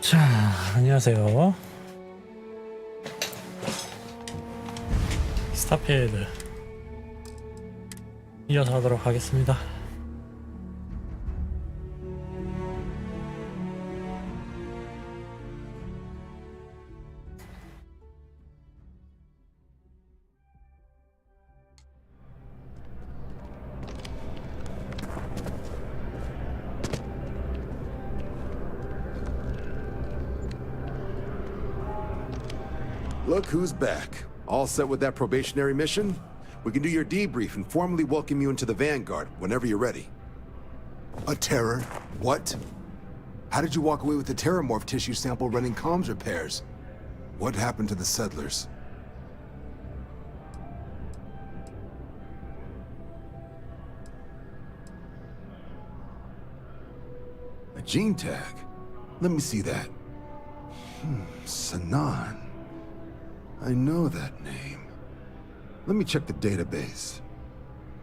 자, 안녕하세요. 스타필드 이어서 하도록 하겠습니다. Look who's back. All set with that probationary mission? We can do your debrief and formally welcome you into the Vanguard whenever you're ready. A terror? What? How did you walk away with the terramorph tissue sample running comms repairs? What happened to the settlers? A gene tag? Let me see that. Sanan. I know that name. Let me check the database.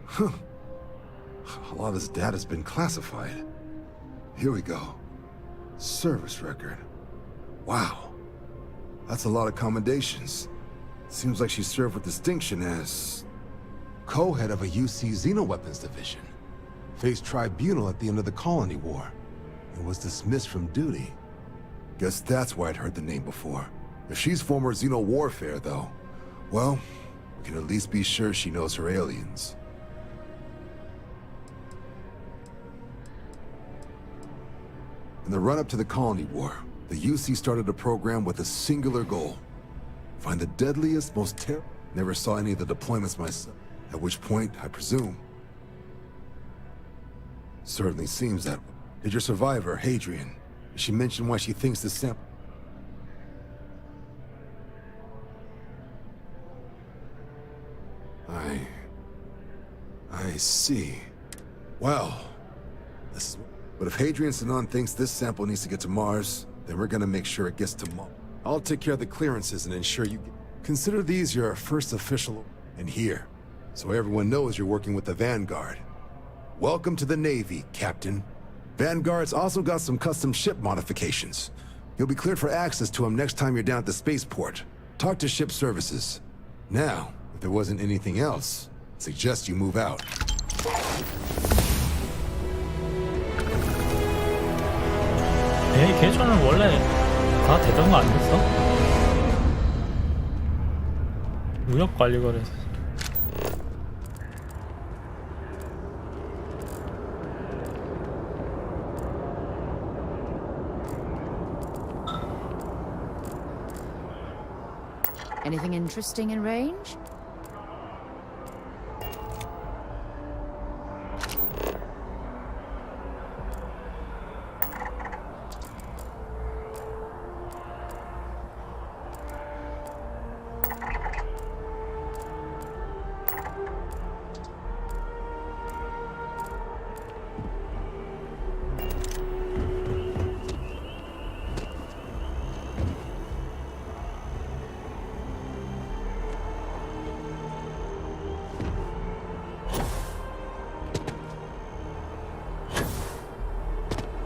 Huh. A lot of this data's been classified. Here we go. Service record. Wow. That's a lot of commendations. Seems like she served with distinction as co-head of a UC Xenoweapons division. Faced tribunal at the end of the Colony War. And was dismissed from duty. Guess that's why I'd heard the name before. If she's former Xeno warfare, though, well, we can at least be sure she knows her aliens. In the run-up to the Colony War, the UC started a program with a singular goal. Find the deadliest, most Never saw any of the deployments myself, at which point, I presume. Certainly seems that way. Did your survivor, Hadrian, did she mention why she thinks this sample? I see. Well, but if Hadrian Sanan thinks this sample needs to get to Mars, then we're gonna make sure it gets to Mars. I'll take care of the clearances and ensure you get... Consider these your first official and here, so everyone knows you're working with the Vanguard. Welcome to the Navy, Captain. Vanguard's also got some custom ship modifications. You'll be cleared for access to them next time you're down at the spaceport. Talk to ship services. Now, if there wasn't anything else, I suggest you move out. 내 계좌는 원래 다 되던 거 아니었어? 무역관리거래소. Anything interesting in range?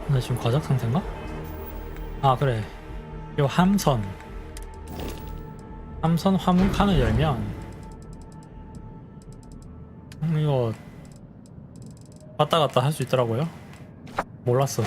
나 지금 과작 상태인가? 아 그래, 요 함선 화물 칸을 열면 이거 왔다 갔다 할 수 있더라고요. 몰랐어.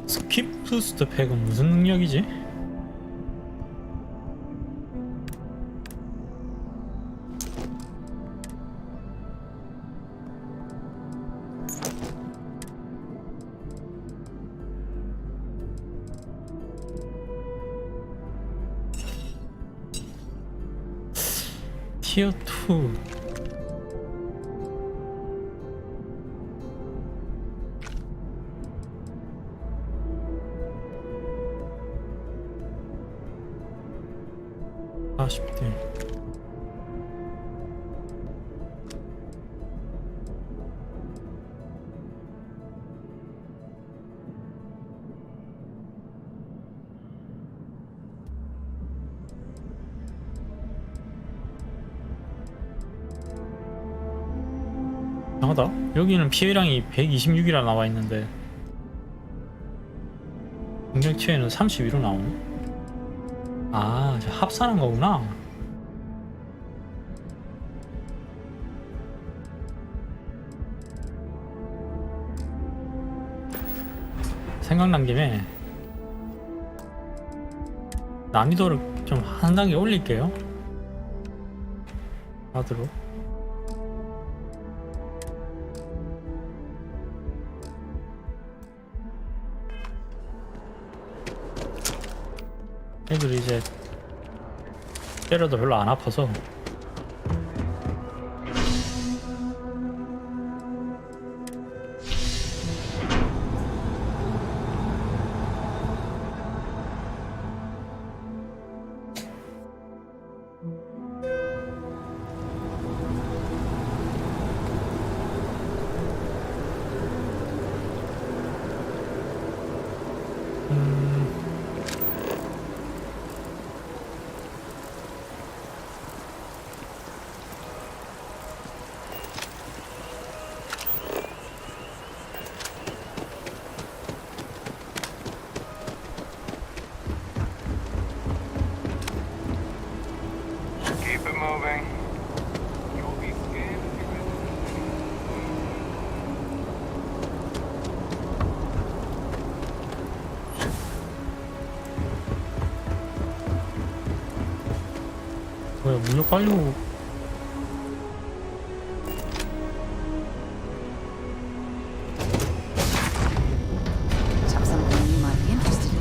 스킵 부스트 팩은 무슨 능력이지? 티어 2. (40대) 이상하다. 여기는 피해량이 126이라 나와 있는데 공격치에는 32로 나오네. 아, 저 합산한 거구나. 생각난 김에 난이도를 좀 한 단계 올릴게요. 하드로. 애들이 이제 때려도 별로 안 아파서 Keep it moving. You'll be scared. 뭐야, 물력 빨리고. Sounds something you might be interested in.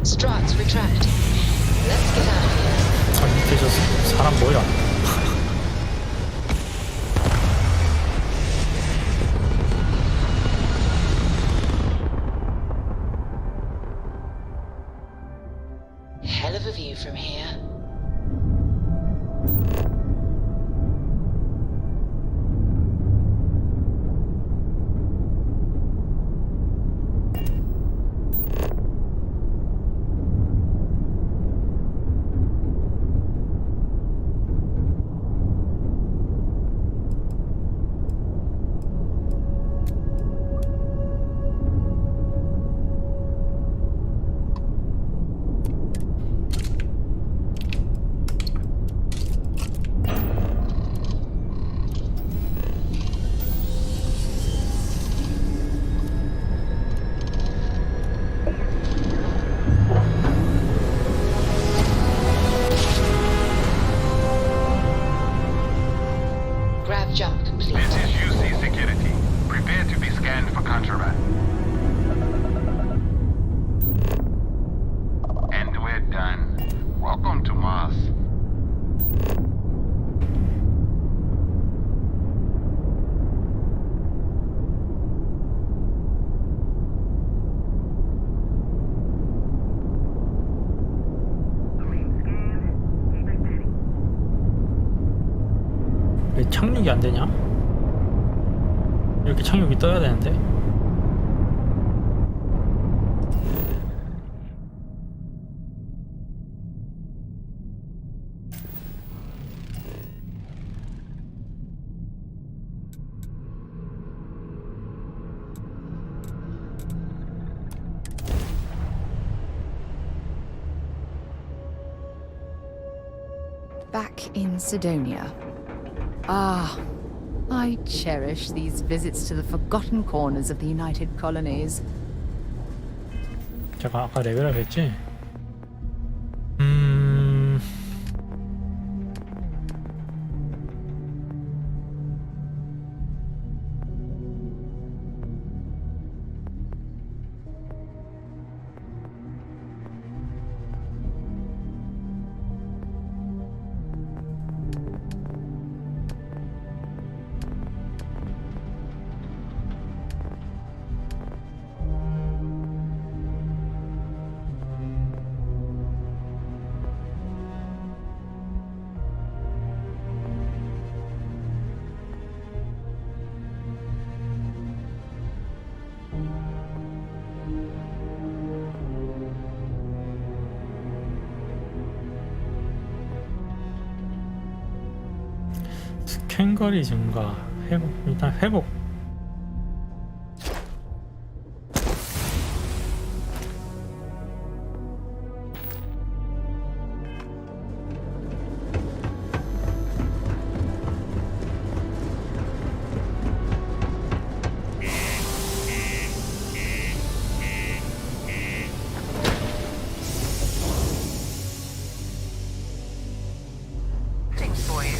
Struts retract. Let's get out of here. 아, 밑에 저 사람 뭐야? Hell of a view from here. Grab jump complete. This is UC security. Prepare to be scanned for contraband. And we're done. Welcome to Mars. 왜 착륙이 안 되냐? 이렇게 착륙이 떠야 되는데. back in Sidonia. Ah, I cherish these visits to the forgotten corners of the United Colonies. 제가 아까 레벨업 했지? 스캔거리 증가, 회복, 일단 회복. Things for you.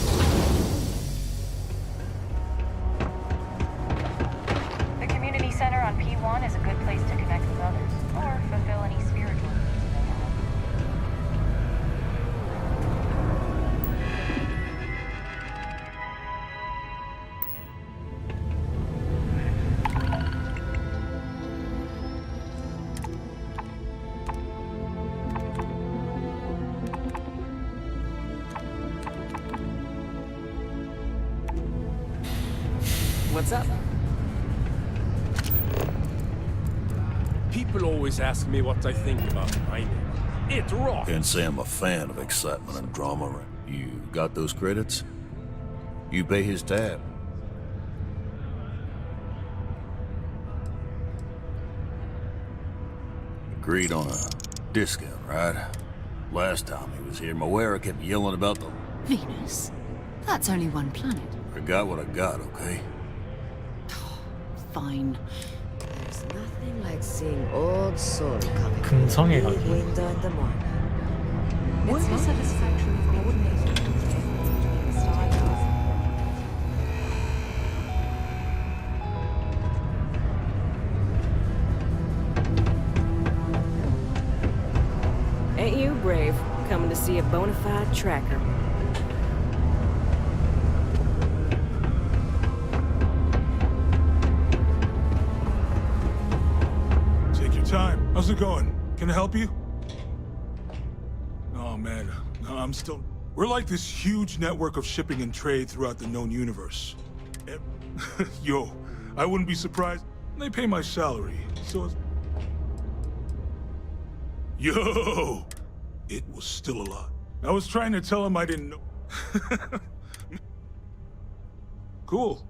The community center on P1 is a good place to connect with others, or fulfill any spiritual needs you may have. What's up? People always ask me what I think about my name. It rocks. Can't say I'm a fan of excitement and drama. You got those credits? You pay his tab. Agreed on a discount, right? Last time he was here, Moera kept yelling about the... Venus? That's only one planet. I got what I got, okay? Fine. There's nothing like seeing old soul coming 금성에 big 가기. window in the morning. It's not satisfactory coordinating. Ain't you brave, coming to see a bona fide tracker? Take your time. How's it going? Can I help you? Oh man, no, I'm still... We're like this huge network of shipping and trade throughout the known universe. Yo, I wouldn't be surprised. They pay my salary, so it's... Yo! It was still a lot. I was trying to tell him I didn't know. Cool.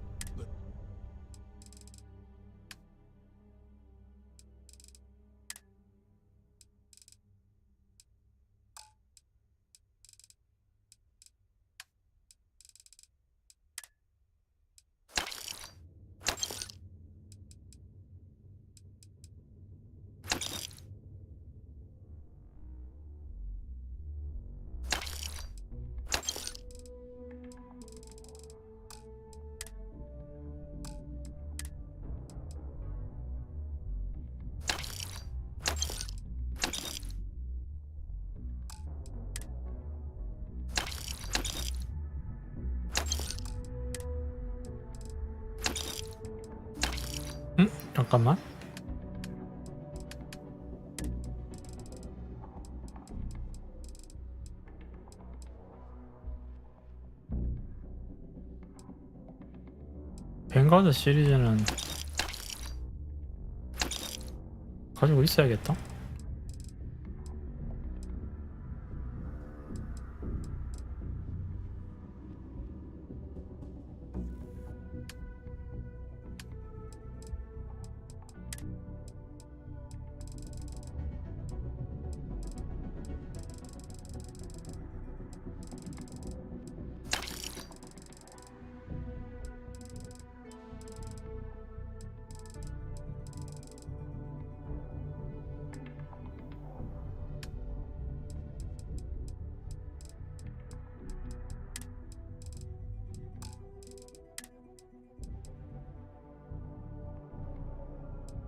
잠깐만. 뱅가드 시리즈는 가지고 있어야겠다.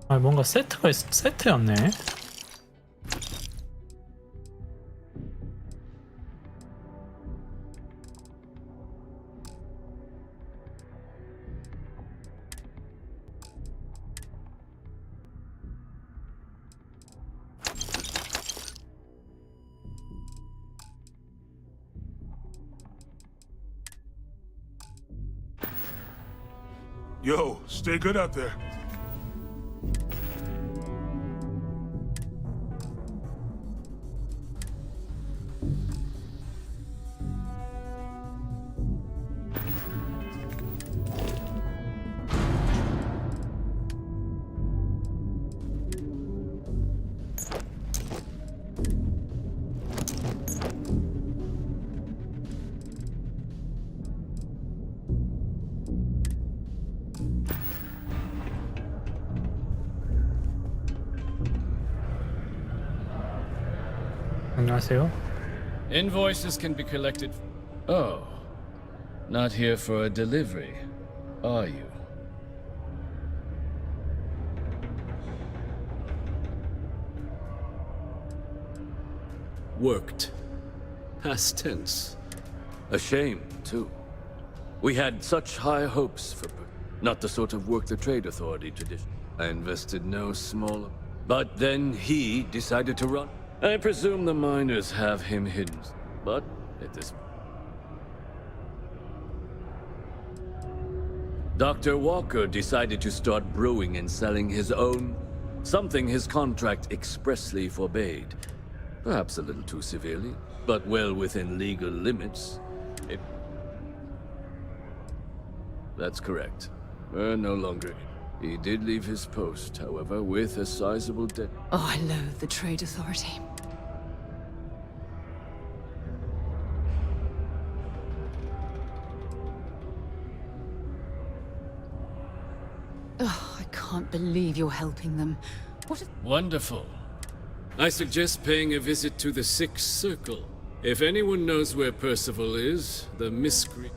아, 뭔가 세트였네. Yo, stay good out there. 안녕하세요. Invoices can be collected. Oh, not here for a delivery, are you? Worked. Past tense. A shame, too. We had such high hopes for... Not the sort of work the Trade Authority tradition. I invested no small... But then he decided to run. I presume the miners have him hidden. But at this... Dr. Walker decided to start brewing and selling his own... Something his contract expressly forbade. Perhaps a little too severely, but well within legal limits. That's correct. We're no longer... He did leave his post, however, with a sizable debt. Oh, I loathe the Trade Authority. Oh, I can't believe you're helping them. What a... Wonderful. I suggest paying a visit to the Sixth Circle. If anyone knows where Percival is, the miscreant...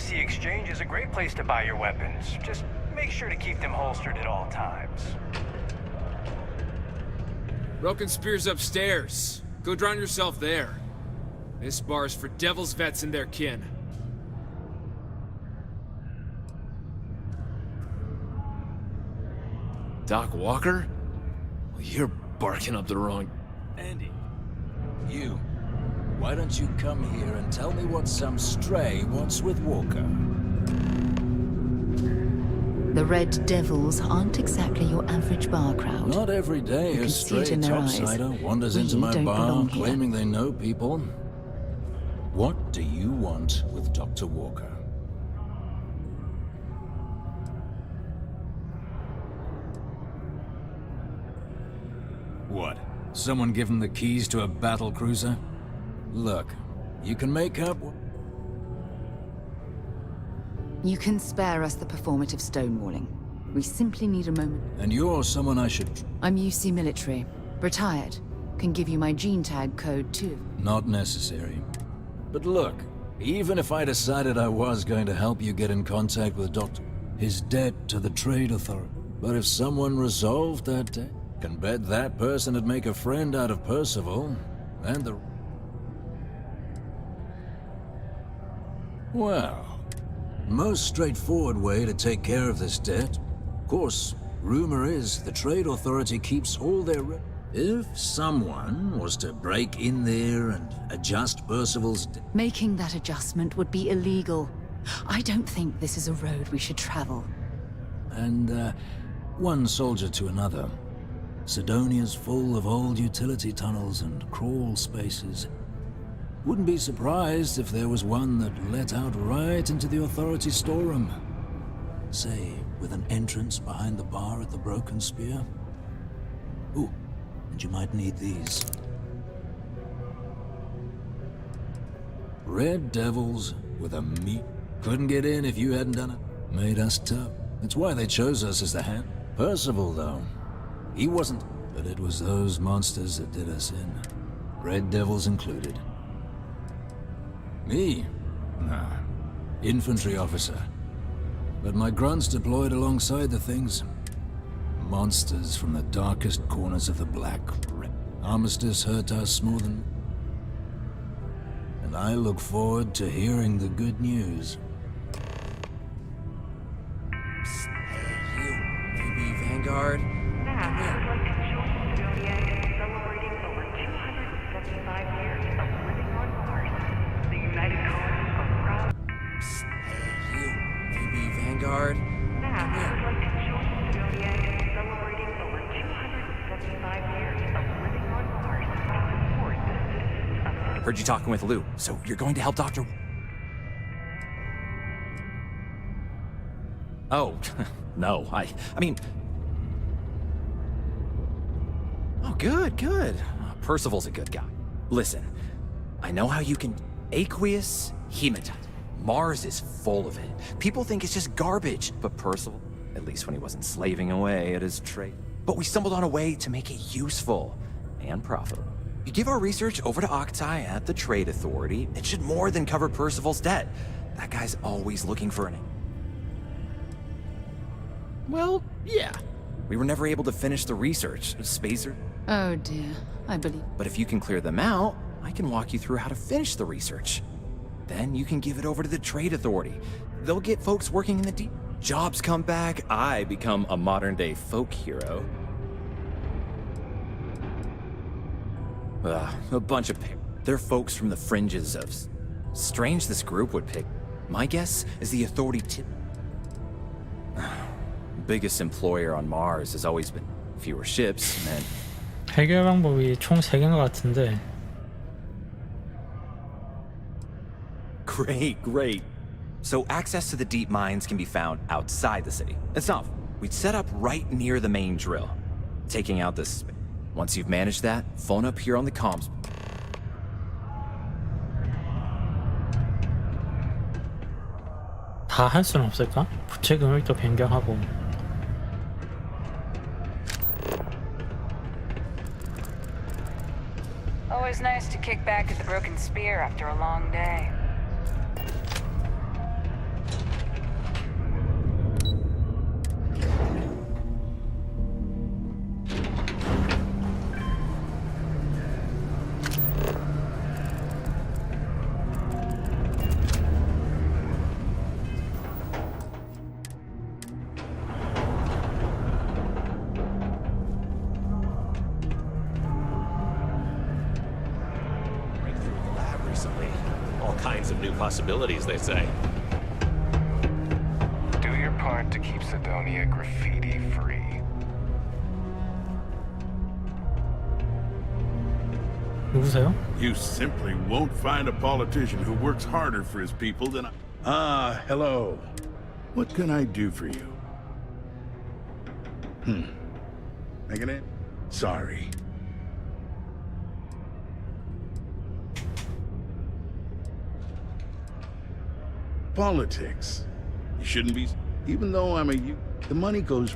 Exchange is a great place to buy your weapons. Just make sure to keep them holstered at all times. Broken Spear's upstairs. Go drown yourself there. This bar's for Devil's vets and their kin. Doc Walker? Well, you're barking up the wrong... Andy, you. Why don't you come here and tell me what some stray wants with Walker? The Red Devils aren't exactly your average bar crowd. Not every day You a can see it stray in their topsider eyes. wanders We into my don't bar belong here. claiming they know people. What do you want with Dr. Walker? What? Someone give him the keys to a battle cruiser? Look, you can make up... You can spare us the performative stonewalling. We simply need a moment. And you're someone I should... I'm UC military. Retired. Can give you my gene tag code too. Not necessary. But look, even if I decided I was going to help you get in contact with Dr. His debt to the Trade Authority. But if someone resolved that debt, can bet that person would make a friend out of Percival, and the... Well, most straightforward way to take care of this debt. Of course, rumor is the Trade Authority keeps all their... If someone was to break in there and adjust Percival's debt... Making that adjustment would be illegal. I don't think this is a road we should travel. And, one soldier to another. Sidonia's full of old utility tunnels and crawl spaces. Wouldn't be surprised if there was one that let out right into the Authority storeroom. Say, with an entrance behind the bar at the Broken Spear. Ooh, and you might need these. Red Devils with a meat. Couldn't get in if you hadn't done it. Made us tough. That's why they chose us as the hand. Percival, though, he wasn't. But it was those monsters that did us in. Red Devils included. Me? Nah. Infantry officer. But my grunts deployed alongside the things. Monsters from the darkest corners of the Black. Armistice hurt us more than... And I look forward to hearing the good news. Psst, hey, you. Maybe Vanguard? Come here. Celebrating over 275 years of living on Mars. The United Colonies are proud. Psst, hey, you. Maybe Vanguard? Come here. Celebrating over 275 years of living on Mars. Support the citizens of... Heard you talking with Lou, so you're going to help Dr. Oh, no, I mean... Oh, good. Percival's a good guy. Listen, I know how you can... Aqueous hematite. Mars is full of it. People think it's just garbage, but Percival, at least when he wasn't slaving away at his trade. But we stumbled on a way to make it useful and profitable. You give our research over to Octai at the Trade Authority, it should more than cover Percival's debt. That guy's always looking for an... Well, yeah. We were never able to finish the research. Spacer. Oh dear, I believe. But if you can clear them out, I can walk you through how to finish the research. Then you can give it over to the Trade Authority. They'll get folks working in the deep. Jobs come back, I become a modern-day folk hero. A bunch of... They're folks from the fringes of... Strange this group would pick. My guess is the Authority biggest employer on Mars has always been fewer ships, and... 해결 방법이 총 3개인 것 같은데. Great. So access to the deep mines can be found outside the city. It's not... We'd set up right near the main drill, taking out this... Once you've managed that, phone up here on the comms. 다 할 수는 없을까? 부채 금액도 변경하고. Always nice to kick back at the Broken Spear after a long day. Possibilities, they say. Do your part to keep Sidonia graffiti-free. 누구세요? You simply won't find a politician who works harder for his people than I... hello. What can I do for you? Making it? Sorry. Politics. You shouldn't be... Even though I'm a... The money goes...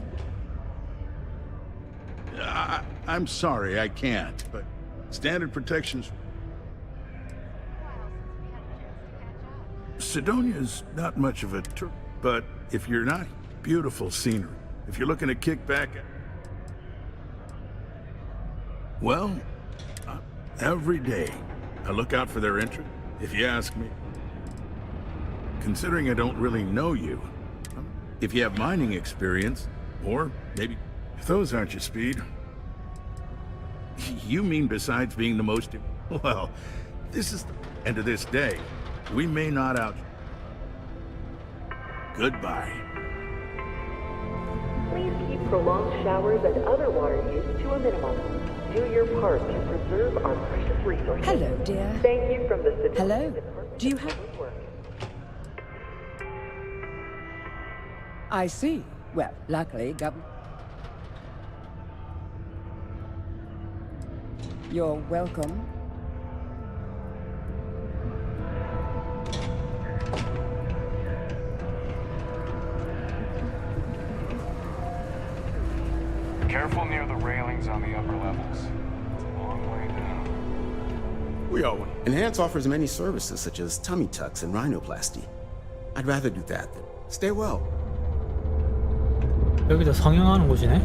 I'm sorry, I can't, but standard protections... Sidonia's not much of a tour, but if you're not... Beautiful scenery. If you're looking to kick back... Well, every day, I look out for their interest, if you ask me. Considering I don't really know you, if you have mining experience, or maybe if those aren't your speed, you mean besides being the most... Well, this is the end of this day. We may not out... Goodbye. Please keep prolonged showers and other water use to a minimum. Do your part to preserve our precious resources. Hello, dear. Thank you from the city. Hello. Do you have... I see. Well, luckily, You're welcome. Careful near the railings on the upper levels. It's a long way down. Yo, Enhance offers many services such as tummy tucks and rhinoplasty. I'd rather do that than stay well. 여기도 성형하는 곳이네.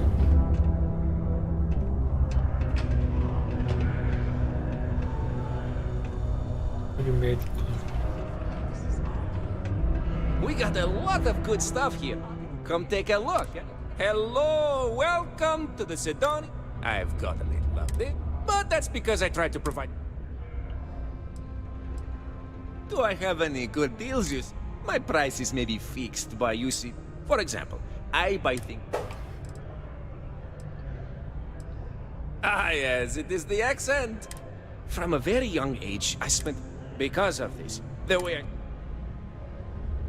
여기 메디컬. We got a lot of good stuff here. Come take a look. Hello, welcome to the Sidonia. I've got a little of it, but that's because I try to provide. Do I have any good deals? My prices may be fixed by you see. For example, I buy things. Ah, yes, it is the accent. From a very young age, I spent because of this. The way I...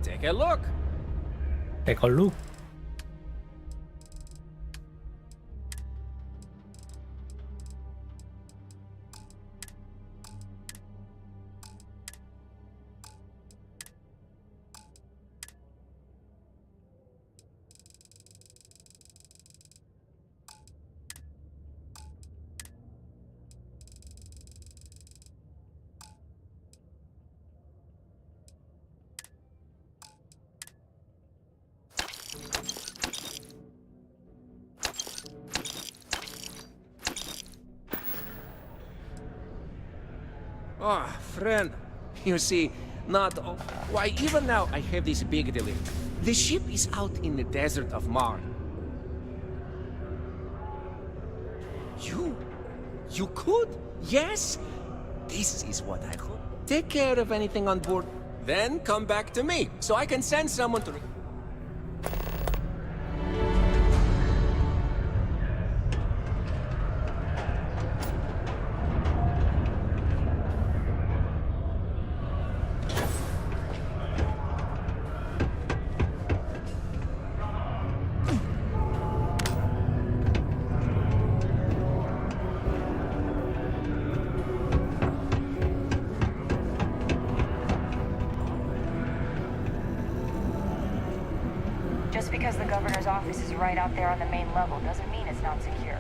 Take a look. Take a look. Oh, friend. You see, not all... Why, even now, I have this big delivery. The ship is out in the desert of Mars. You could? Yes? This is what I hope. Take care of anything on board, then come back to me, so I can send someone to... Just because the governor's office is right out there on the main level doesn't mean it's not secure.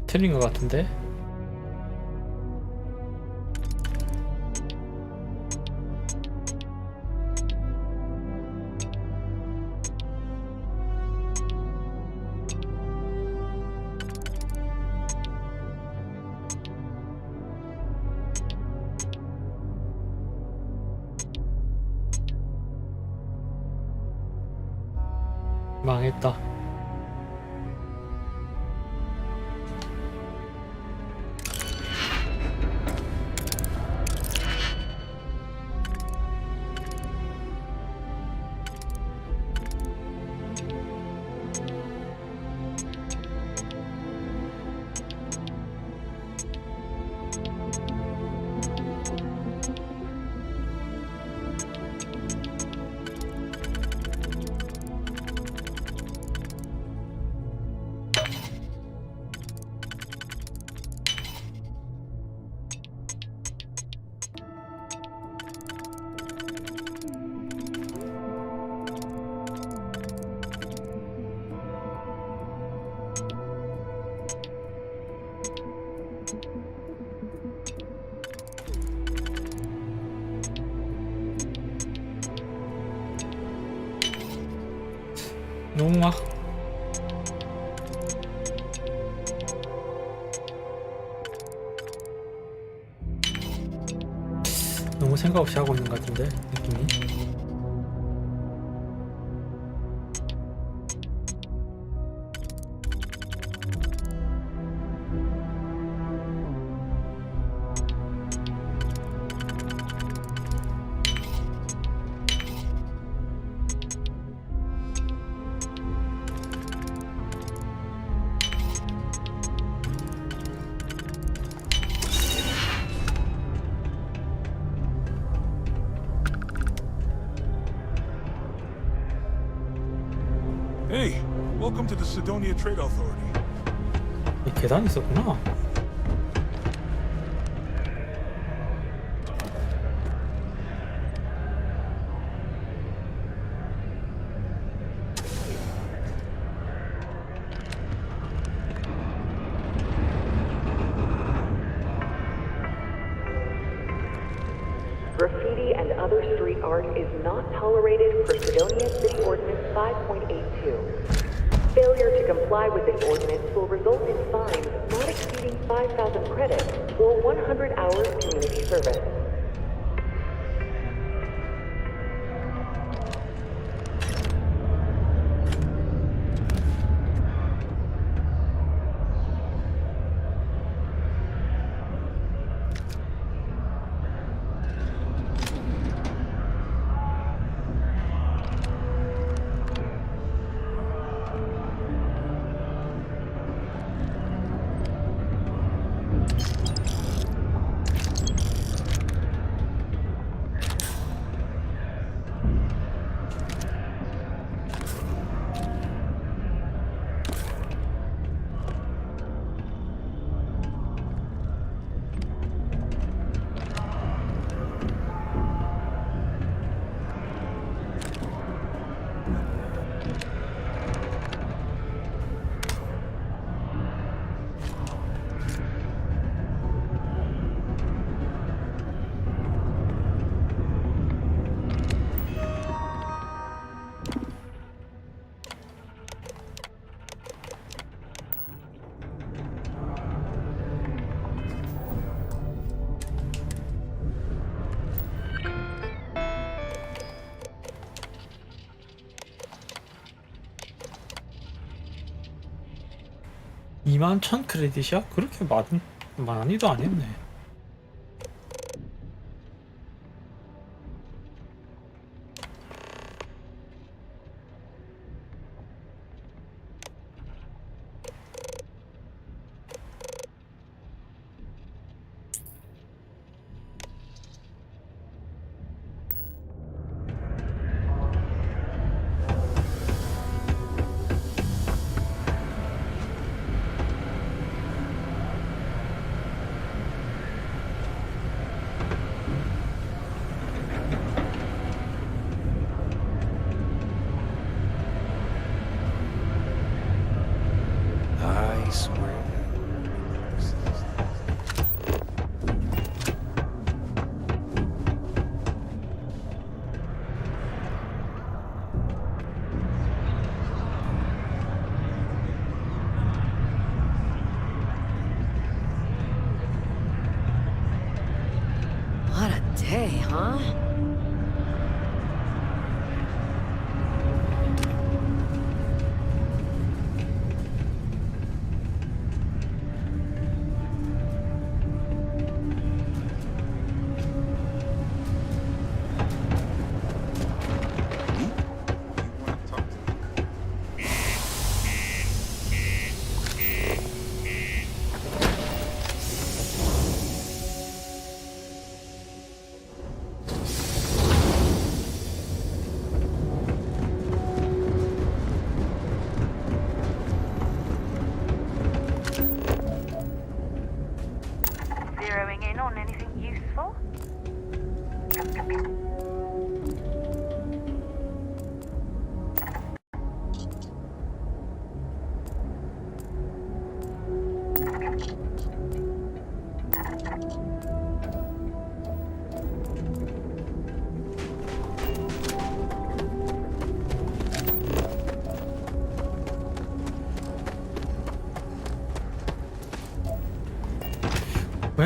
틀린 것 같은데? 망했다. 너무 막 너무 생각 없이 하고 있는 것 같은데 느낌이. Hey, welcome to the Sidonia Trade Authority. 이 계단이 있었구나. Graffiti and other street art is not tolerated per Sidonia City Ordinance 5.82. Failure to comply with this ordinance will result in fines not exceeding 5,000 credits or 100 hours community service. (21,000) 크레딧이야? 그렇게 많이도 안 했네.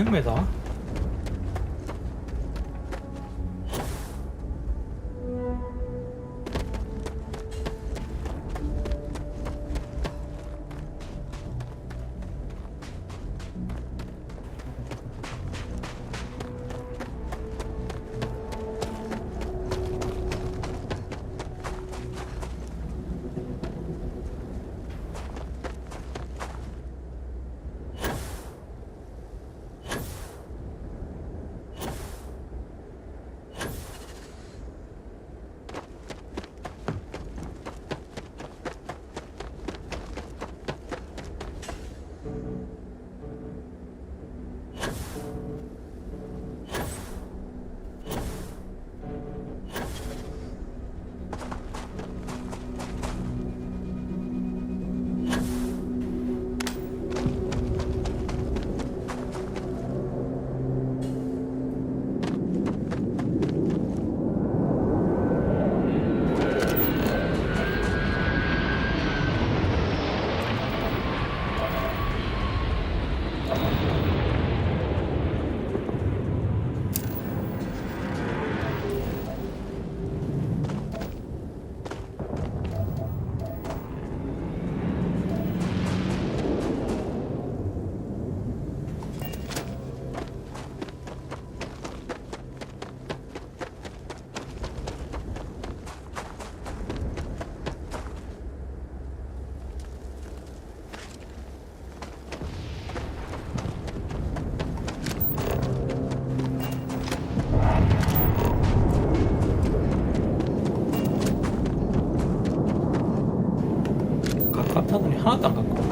900m? 가깝다더니 하나도 안 가까워.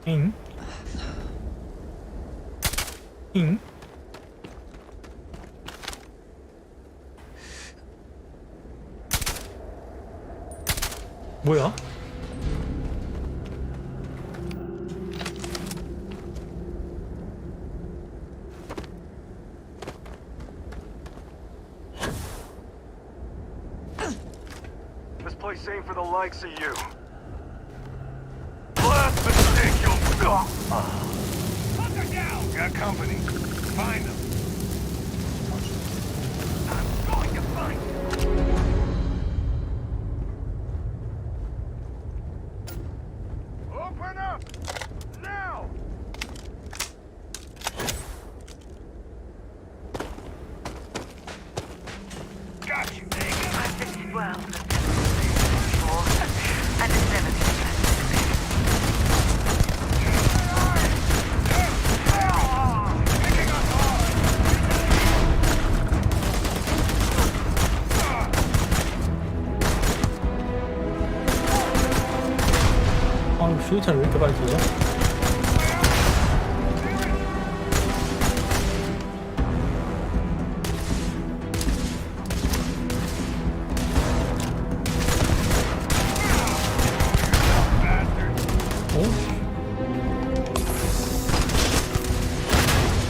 잉? 잉? 뭐야? This place ain't for the likes of you. Last mistake you'll... Hunter down! Got company. Find them. I'm going to find them. Open up! Now! Got you. I'm 12 and 17. 슈터를 왜 이렇게 빨리 쏘죠?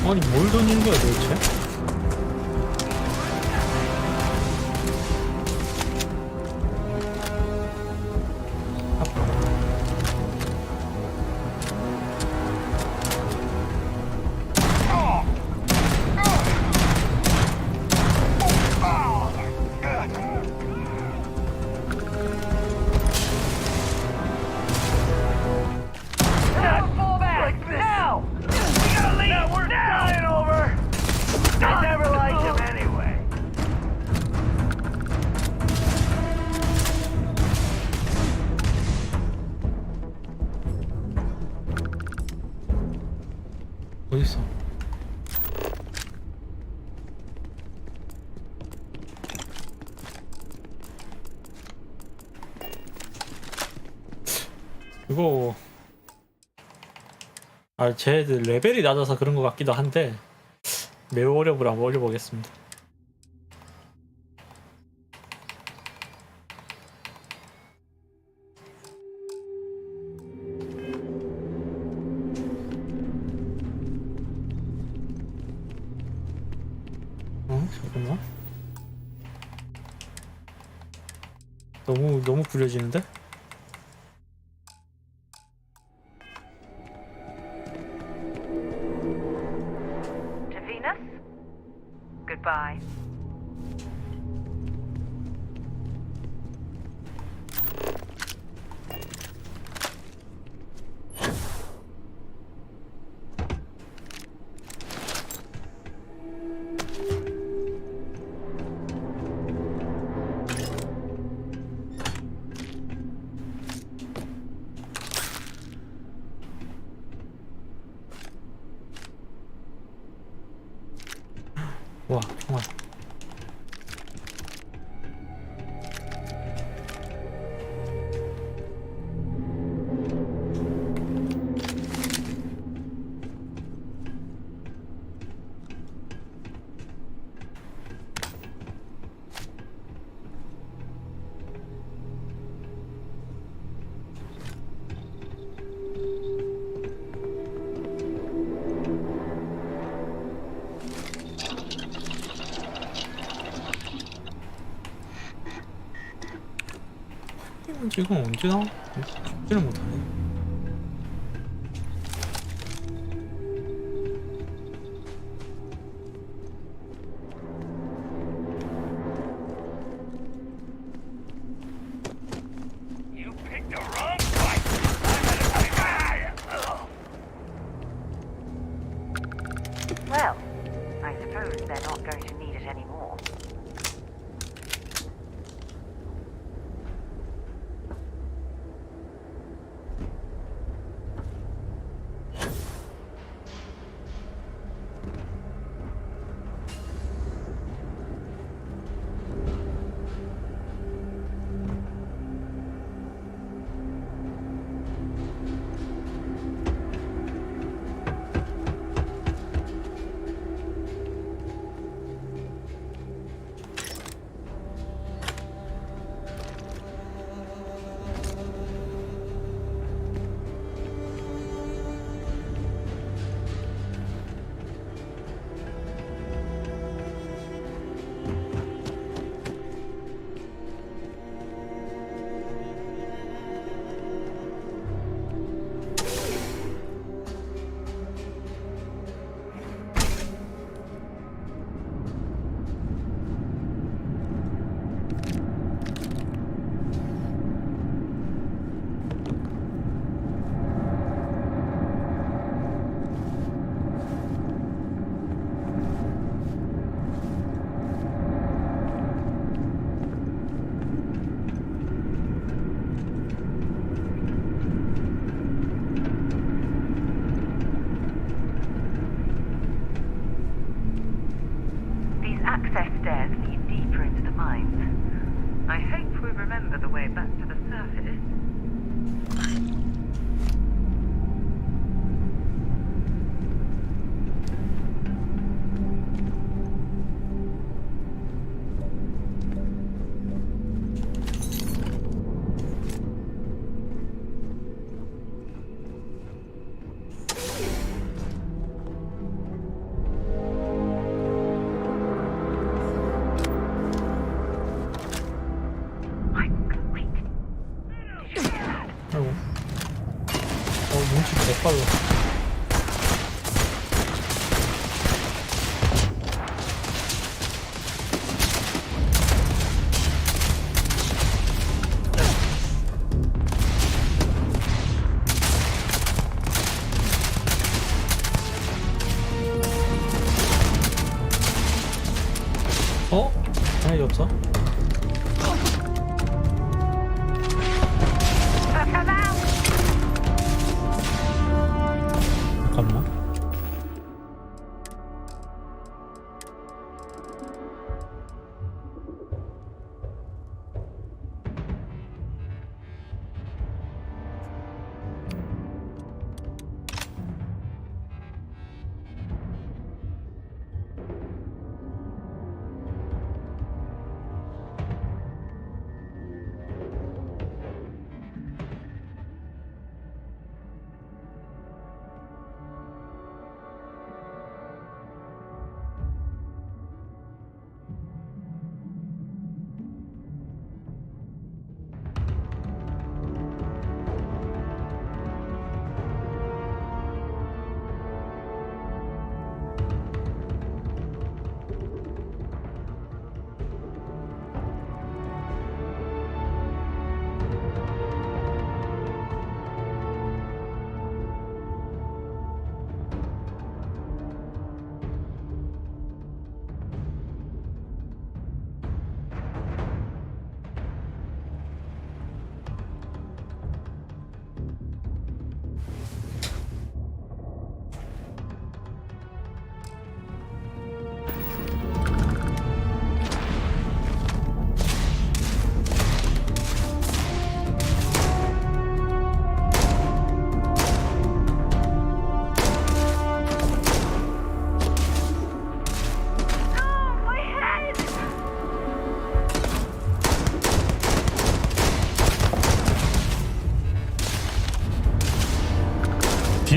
아니 뭘 던지는 거야 도대체? 어딨어? 이거 쟤들 레벨이 낮아서 그런 것 같기도 한데 매우 어려움을 한번 올려보겠습니다. 잠깐만. 너무 구려지는데? To Venus? Goodbye. 와, 정말. 지금 언제 나와? 죽지를 못하네. You picked the wrong fight. Well, I suppose they're not going to need it anymore. Access stairs lead deeper into the mines. I hope we remember the way back to the surface. 눈치 개빨라. 아니 없어? 잠깐만.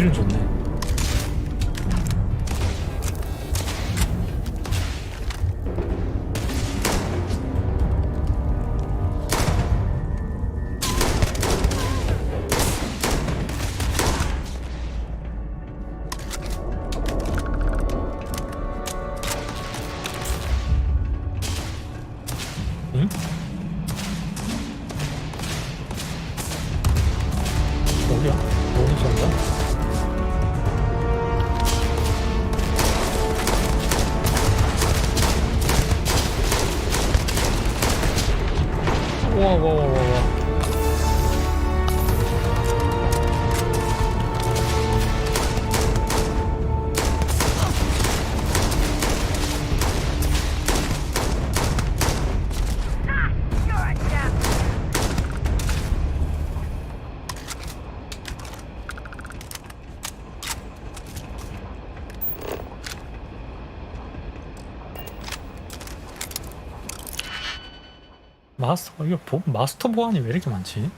딜은 좋네. 응? 어디야? 어디 있었는데? 와. 마스터 보안이 왜 이렇게 많지?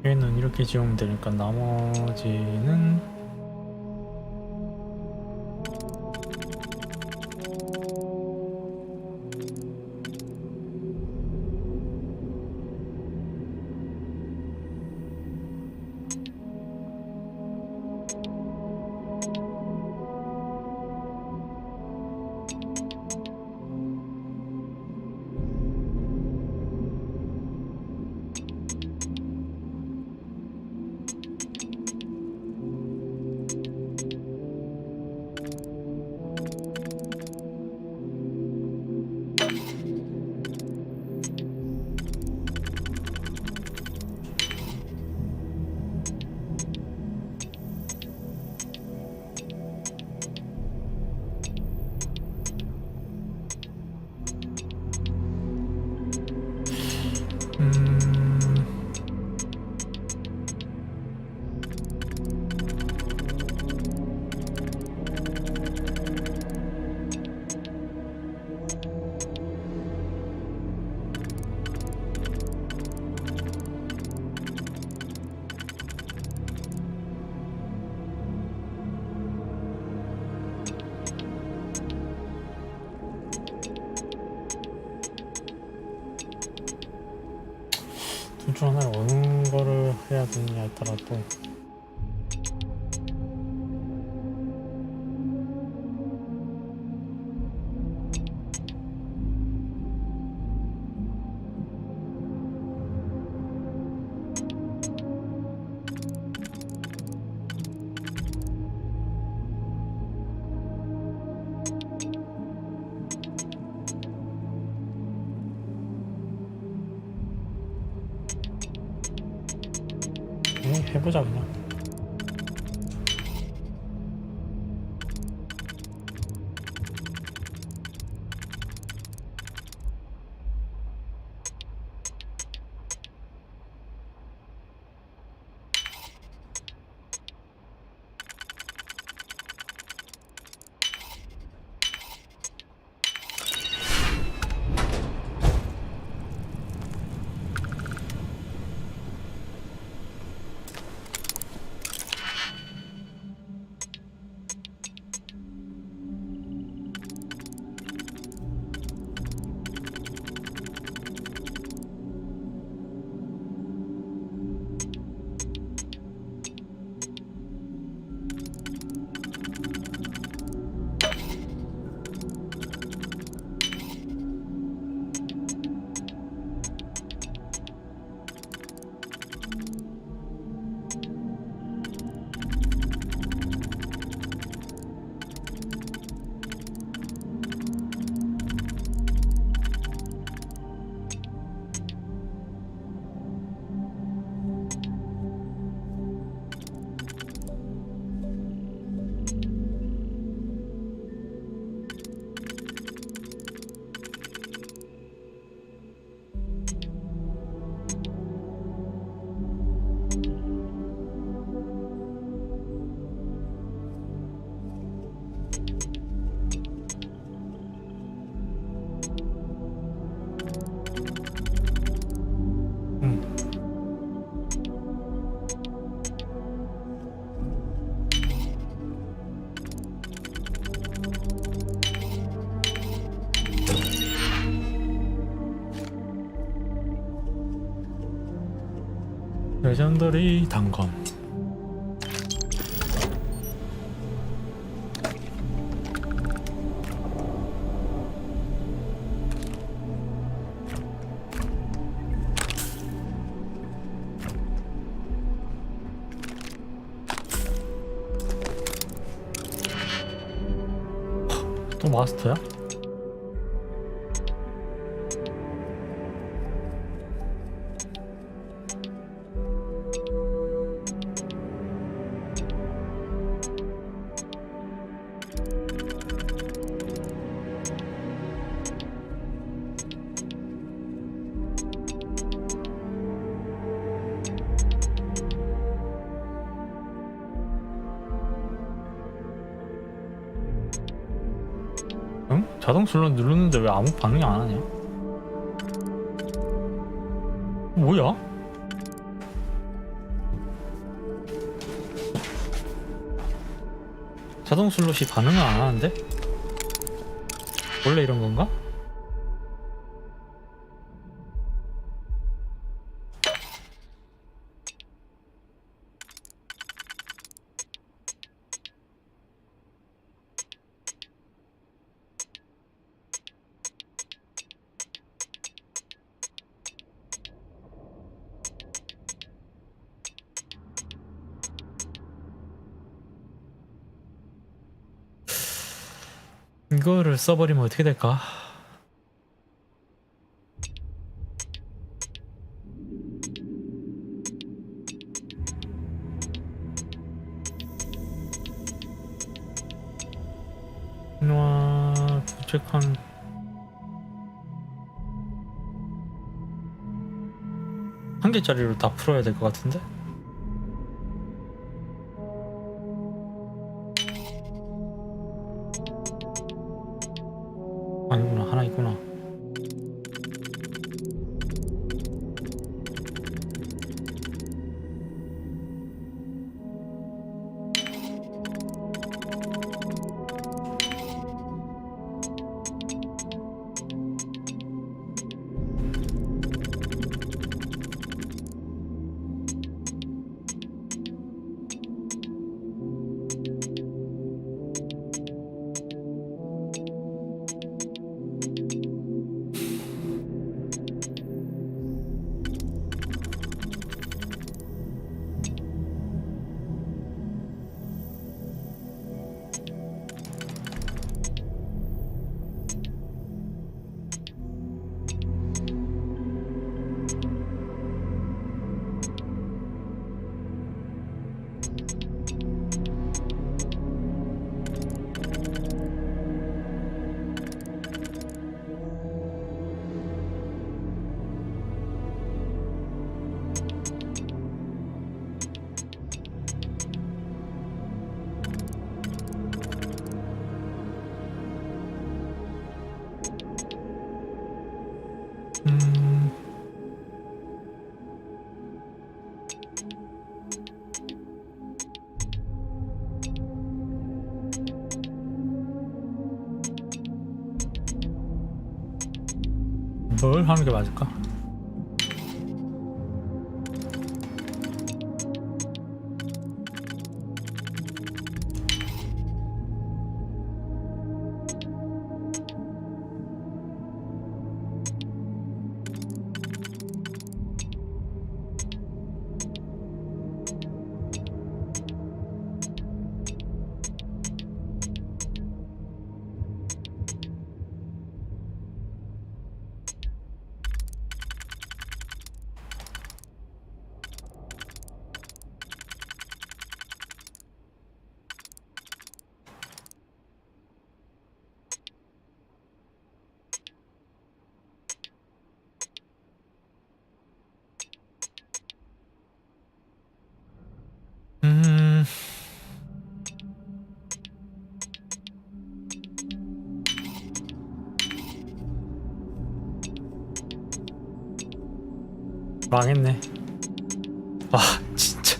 얘는 이렇게 지우면 되니까 나머지는 둘 중 하나를 어느 거를 해야 되느냐에 따라 또 해보자 그냥. 레전더리 단검. 또 마스터야? 응? 자동 슬롯 누르는데 왜 아무 반응이 안 하냐? 뭐야? 자동 슬롯이 반응을 안 하는데? 원래 이런 건가? 이거를 써버리면 어떻게 될까? 와, 부책한 한 개짜리로 다 풀어야 될 것 같은데? 아니구나, 하나 있구나. 뭘 하는 게 맞을까? 망했네. 와 진짜.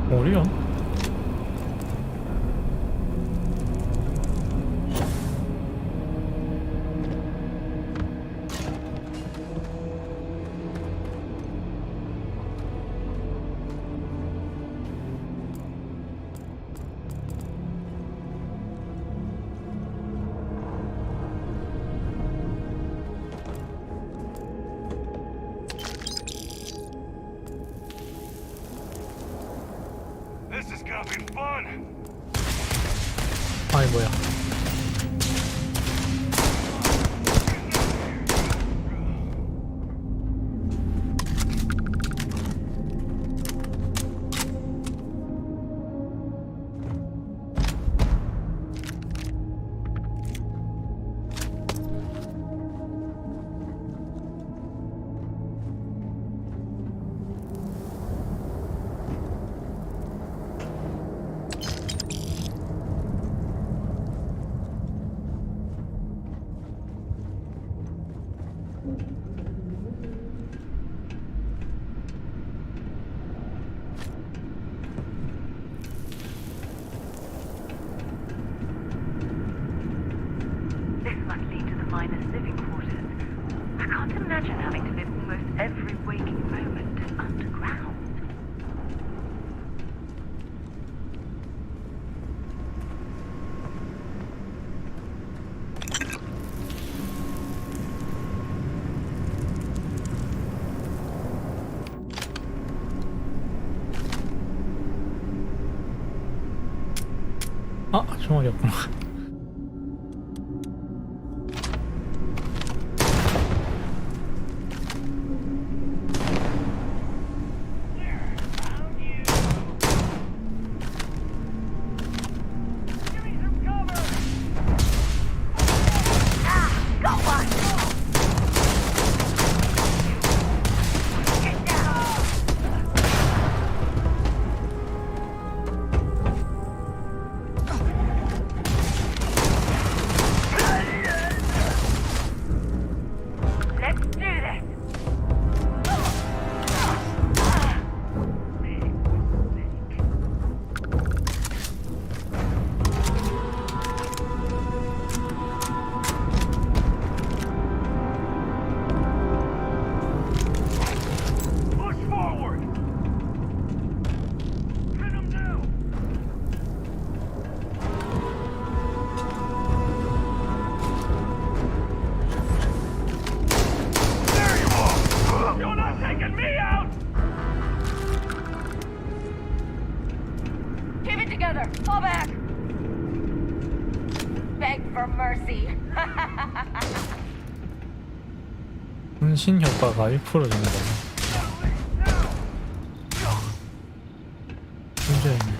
어디야? This is gonna be fun. 아이 뭐야? Imagine having to live almost every waking moment underground. 아, 주먹이었구나. Fall back! Beg for mercy. 분신 효과가 1% 정도. 문제있네.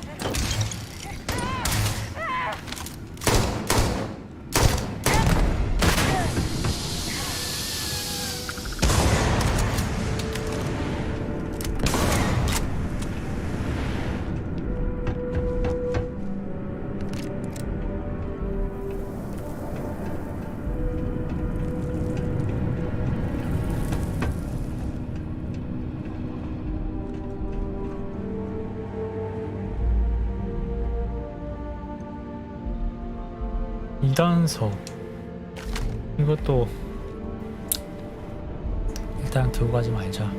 이단서 이것도 일단 두고 가지 말자.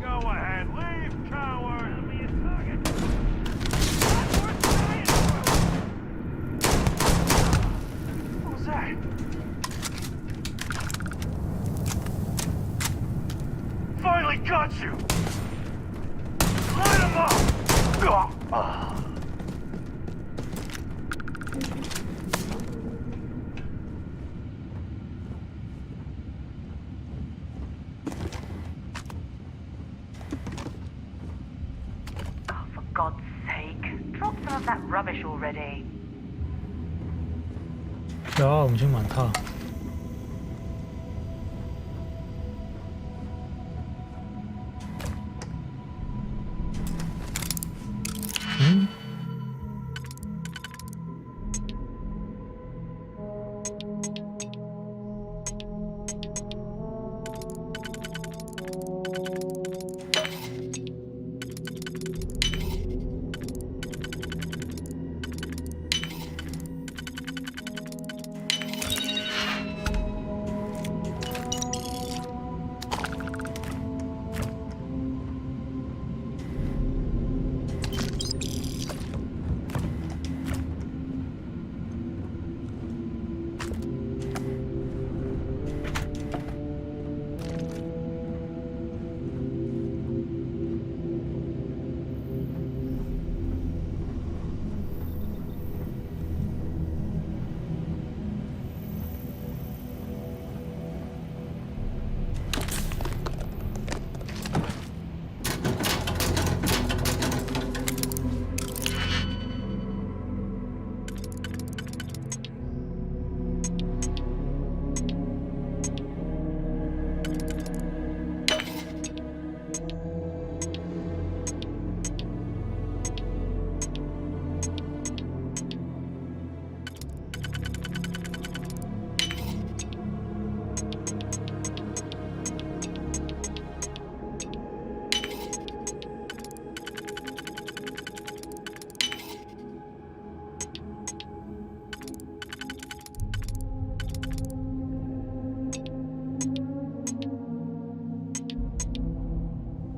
Go ahead, leave, coward! What was that? Finally got you! Light him up! Oh, for God's sake. Drop some of that rubbish already. 야, 음식 많다. 응?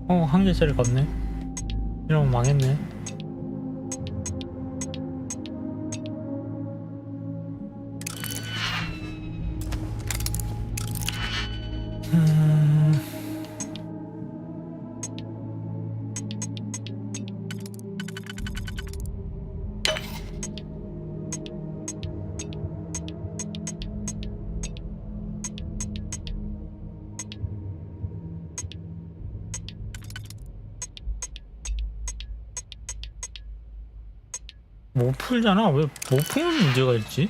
한 개짜리 걷네. 이러면 망했네. 못 풀잖아. 왜 못 풀면 문제가 있지?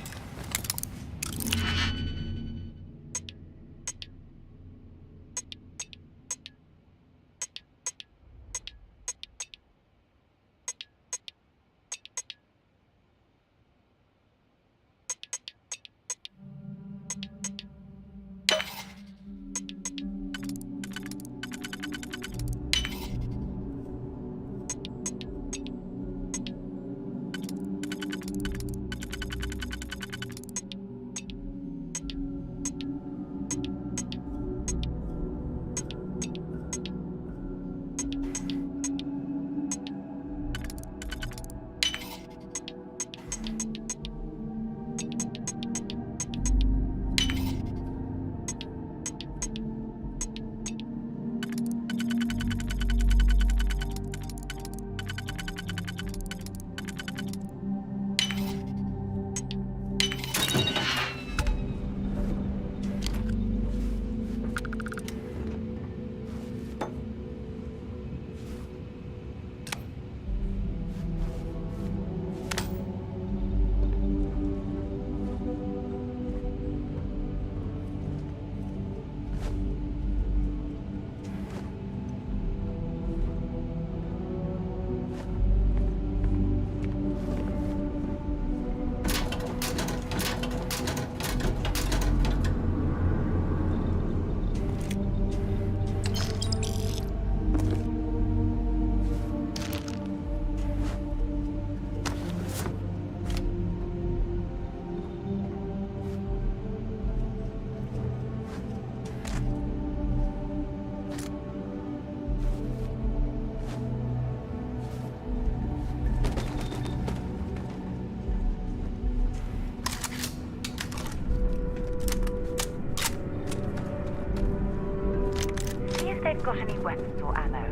See if they've got any weapons or ammo.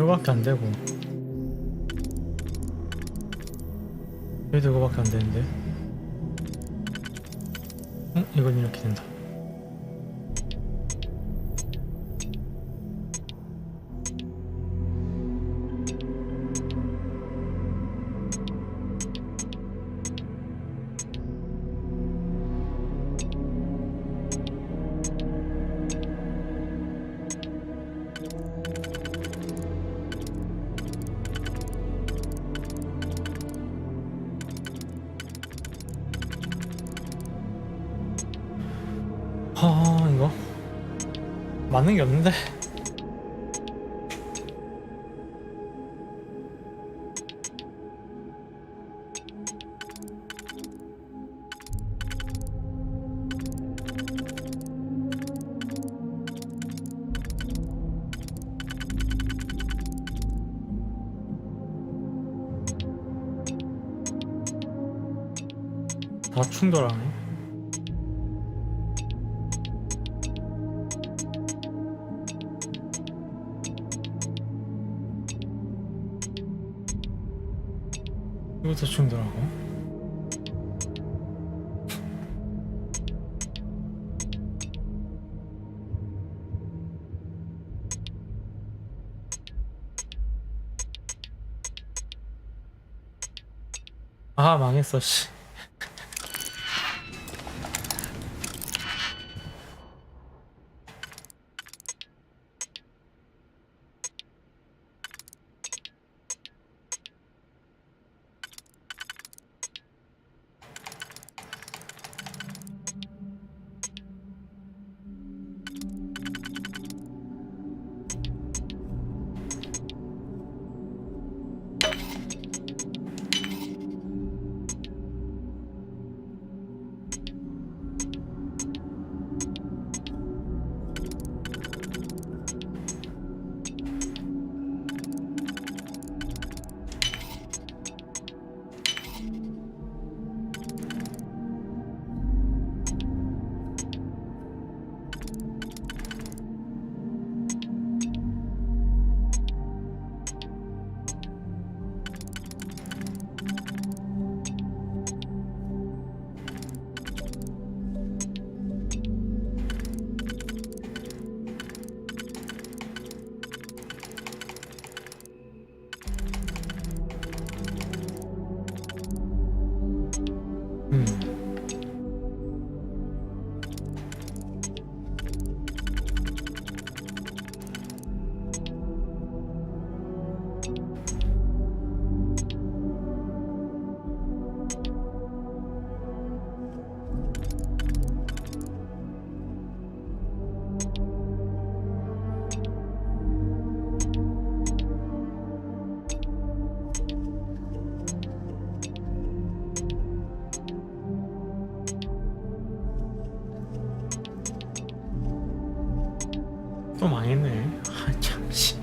이거밖에 안 되고 여기도 이거밖에 안 되는데. 이건 이렇게 된다. 이거 맞는 게 없는데. 다 충돌하네. 이것도 충돌하고. 아, 망했어, 씨. 또 망했네. 아, 참, 씨.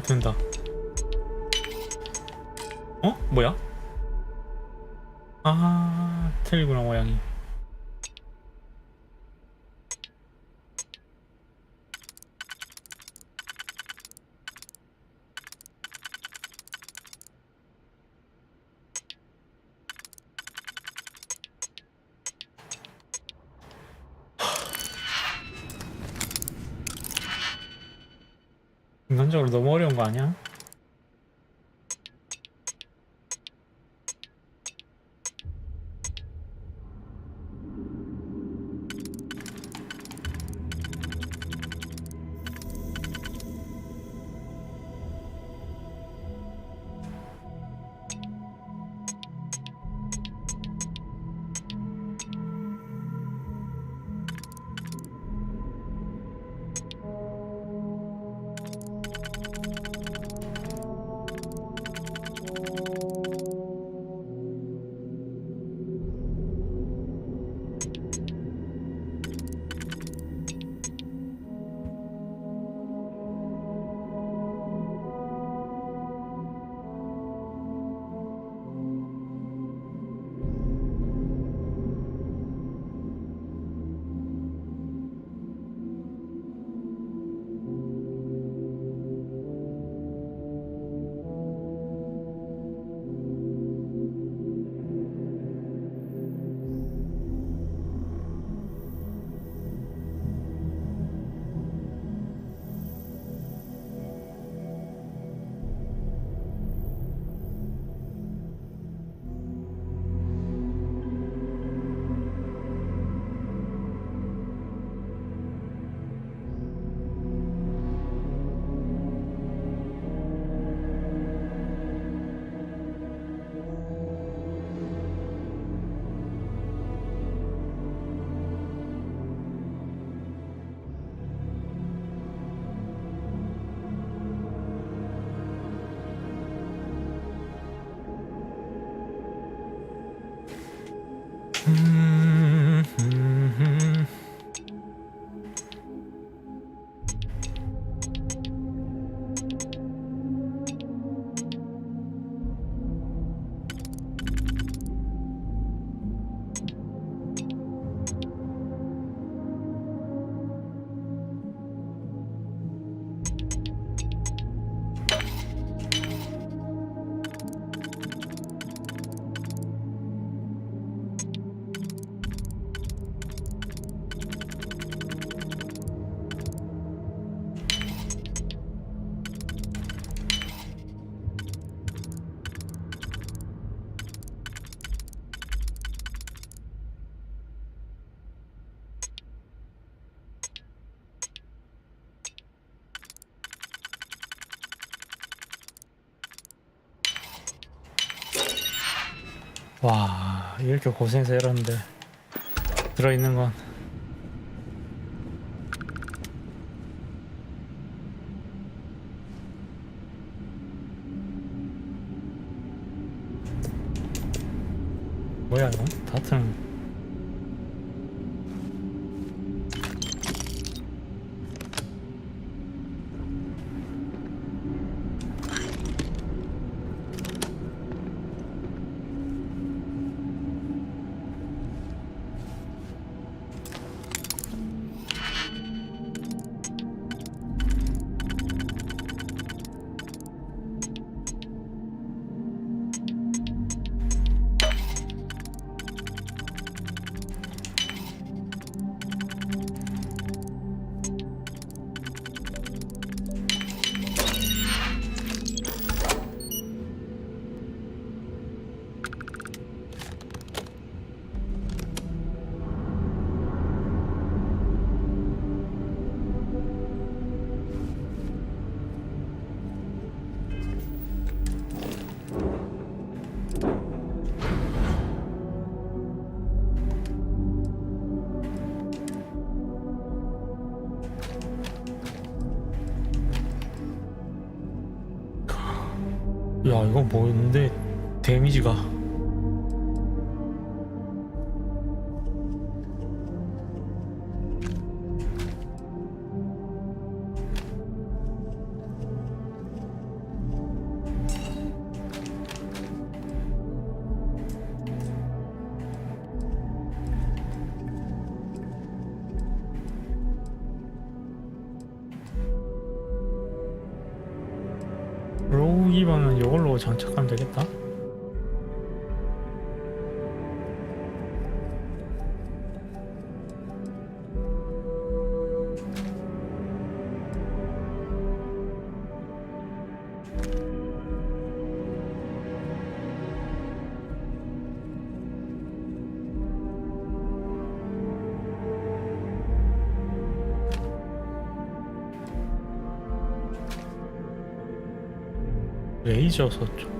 된다. 뭐야? 아, 틀리구나, 모양이. 인간적으로 너무 어려운 거 아니야? 와, 이렇게 고생해서 이러는데 들어있는 건 뭐야 이건? 다트는 야 이건 뭔데 데미지가 로우 기반은 이걸로 장착하면 되겠다. 레이저 서쪽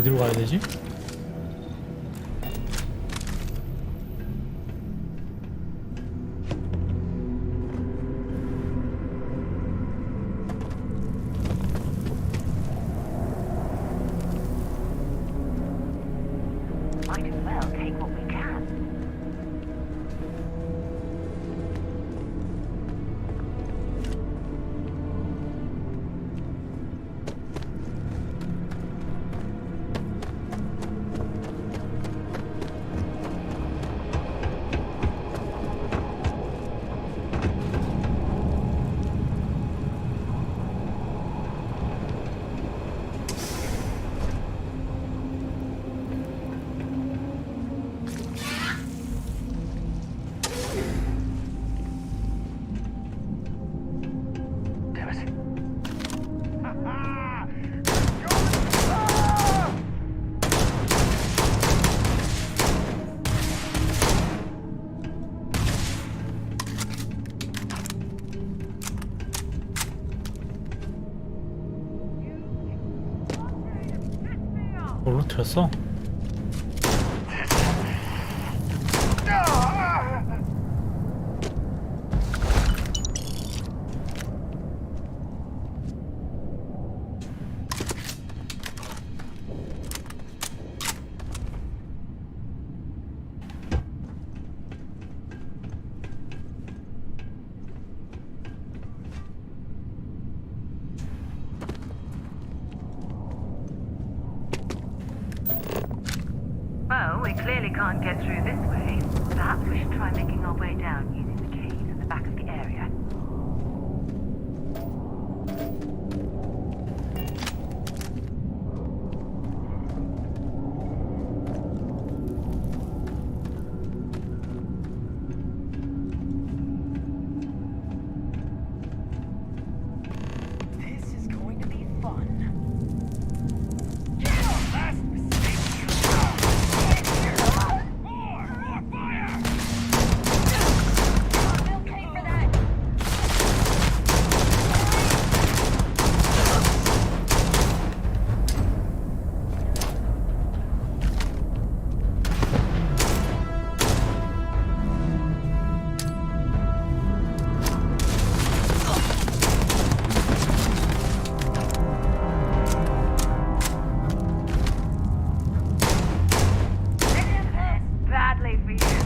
어디로 가야 되지? Might as well take what we can. 뭘로 틀었어? Well, we clearly can't get through this way. Perhaps we should try making our way down using the caves at the back of the area. This is going to be fun. Badly for you.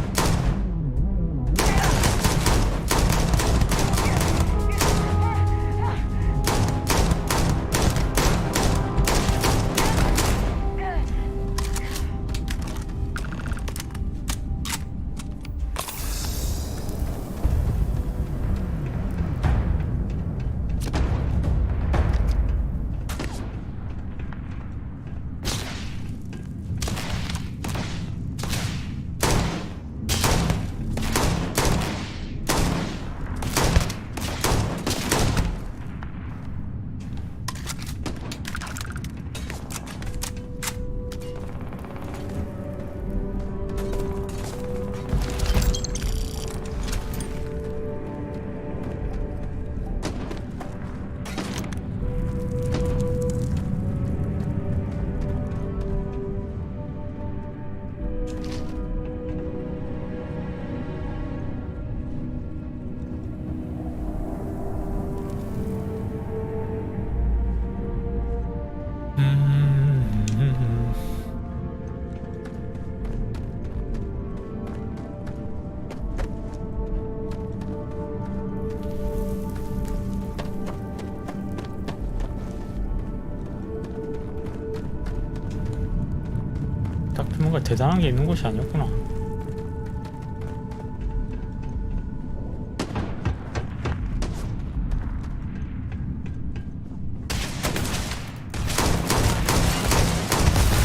딱히 뭔가 대단한 게 있는 곳이 아니었구나.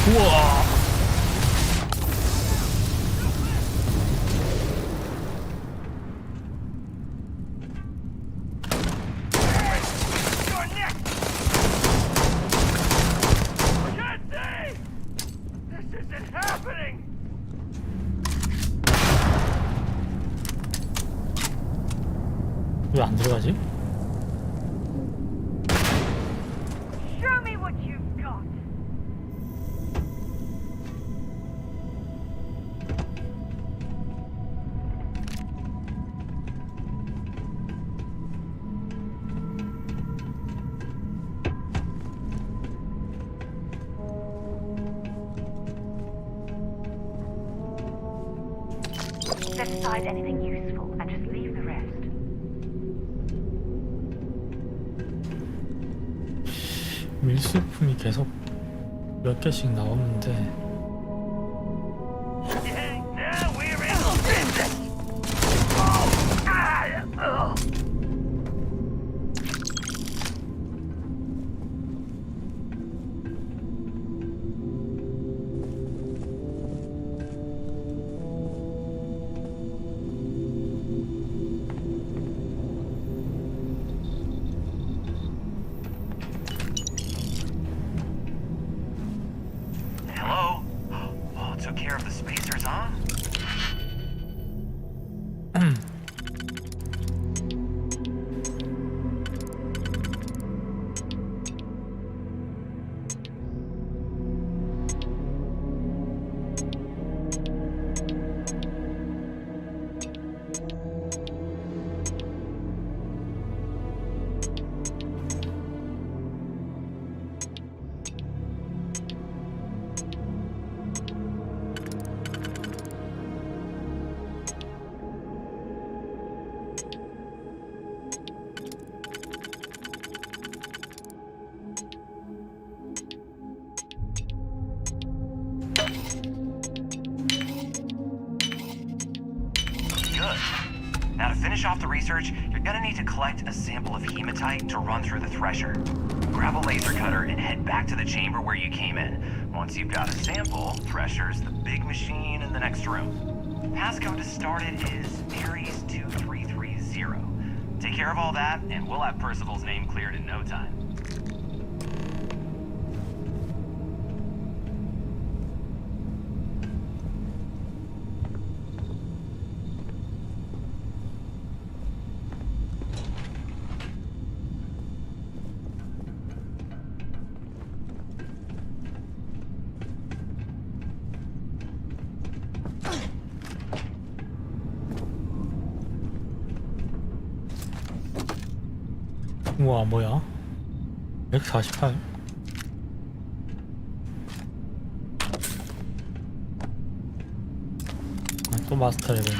우와. 왜 안 들어가지? Show me what you've got. synthesize anything useful and just leave the rest. 밀수품이 계속 몇 개씩 나오는데 Now we're in business. Hello? Oh, took care of the spacers, huh? Good. Now to finish off the research, you're gonna need to collect a sample of hematite to run through the thresher. Grab a laser cutter and head back to the chamber where you came in. Once you've got a sample, thresher's the big machine in the next room. Passcode to start it is Ares 2330. Take care of all that, and we'll have Percival's name cleared in no time. 우와 뭐야 148 또 마스터 레벨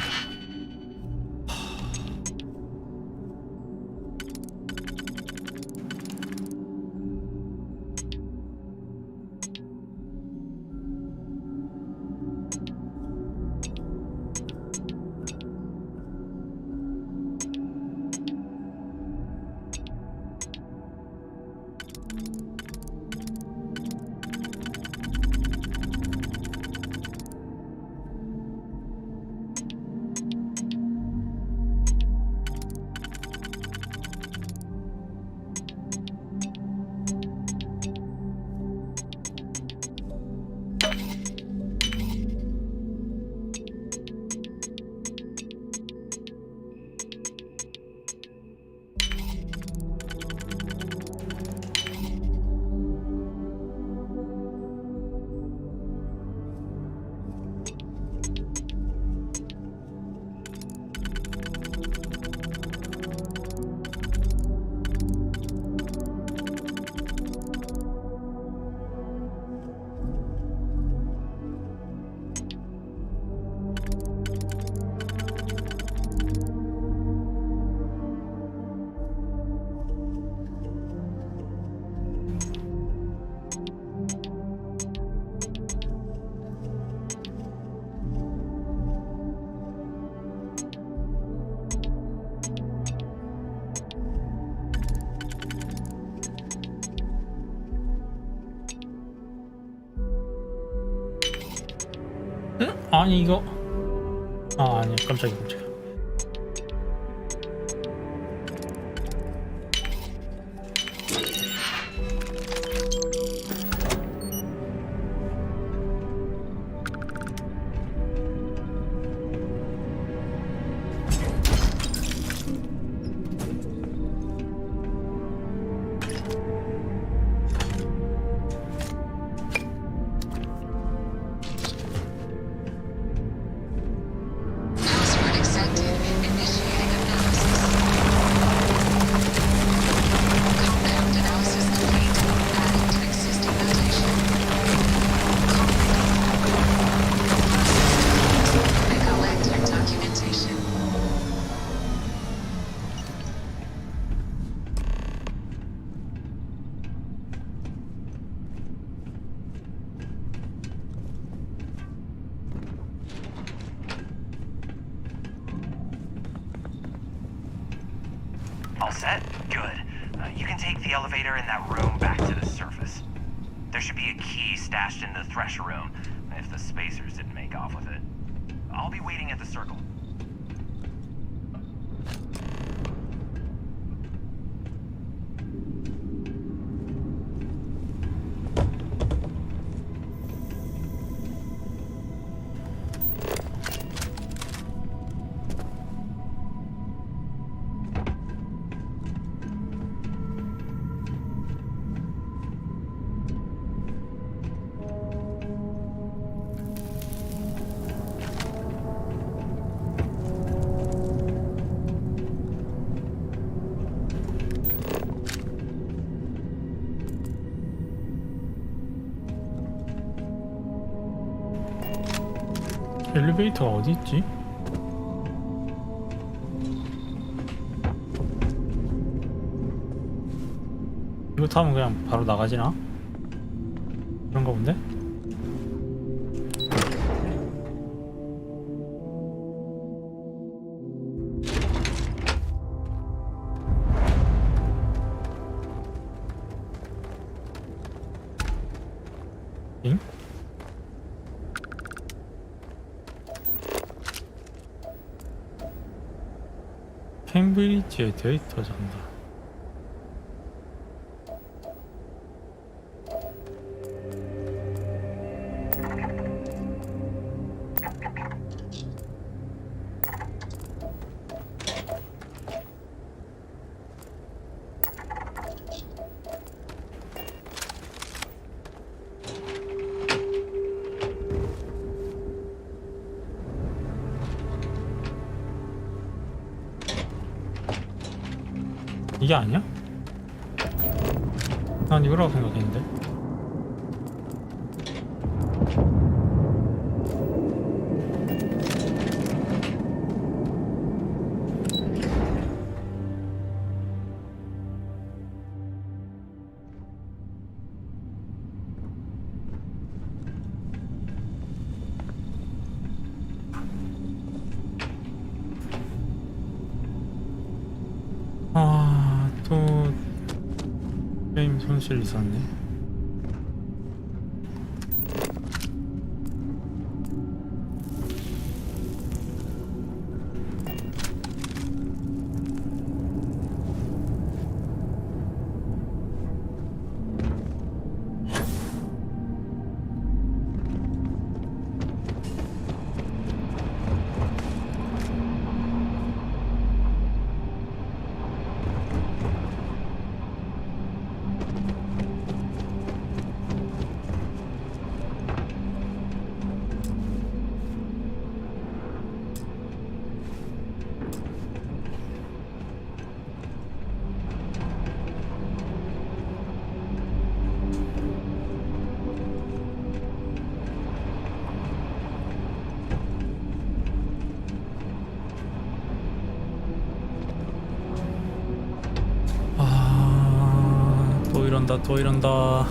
아니 이거 아니 깜짝이야 Password accepted. set? Good. You can take the elevator in that room back to the surface. There should be a key stashed in the Thresher room, if the spacers didn't make off with it. I'll be waiting at the circle. 엘리베이터가 어디 있지? 이거 타면 그냥 바로 나가지나? 그런가 본데? 잉? 캠브리지의 데이터 전달. 이게 아니야? 난 이거라고 생각했는데. 또 게임 손실 있었네. 또 이런다.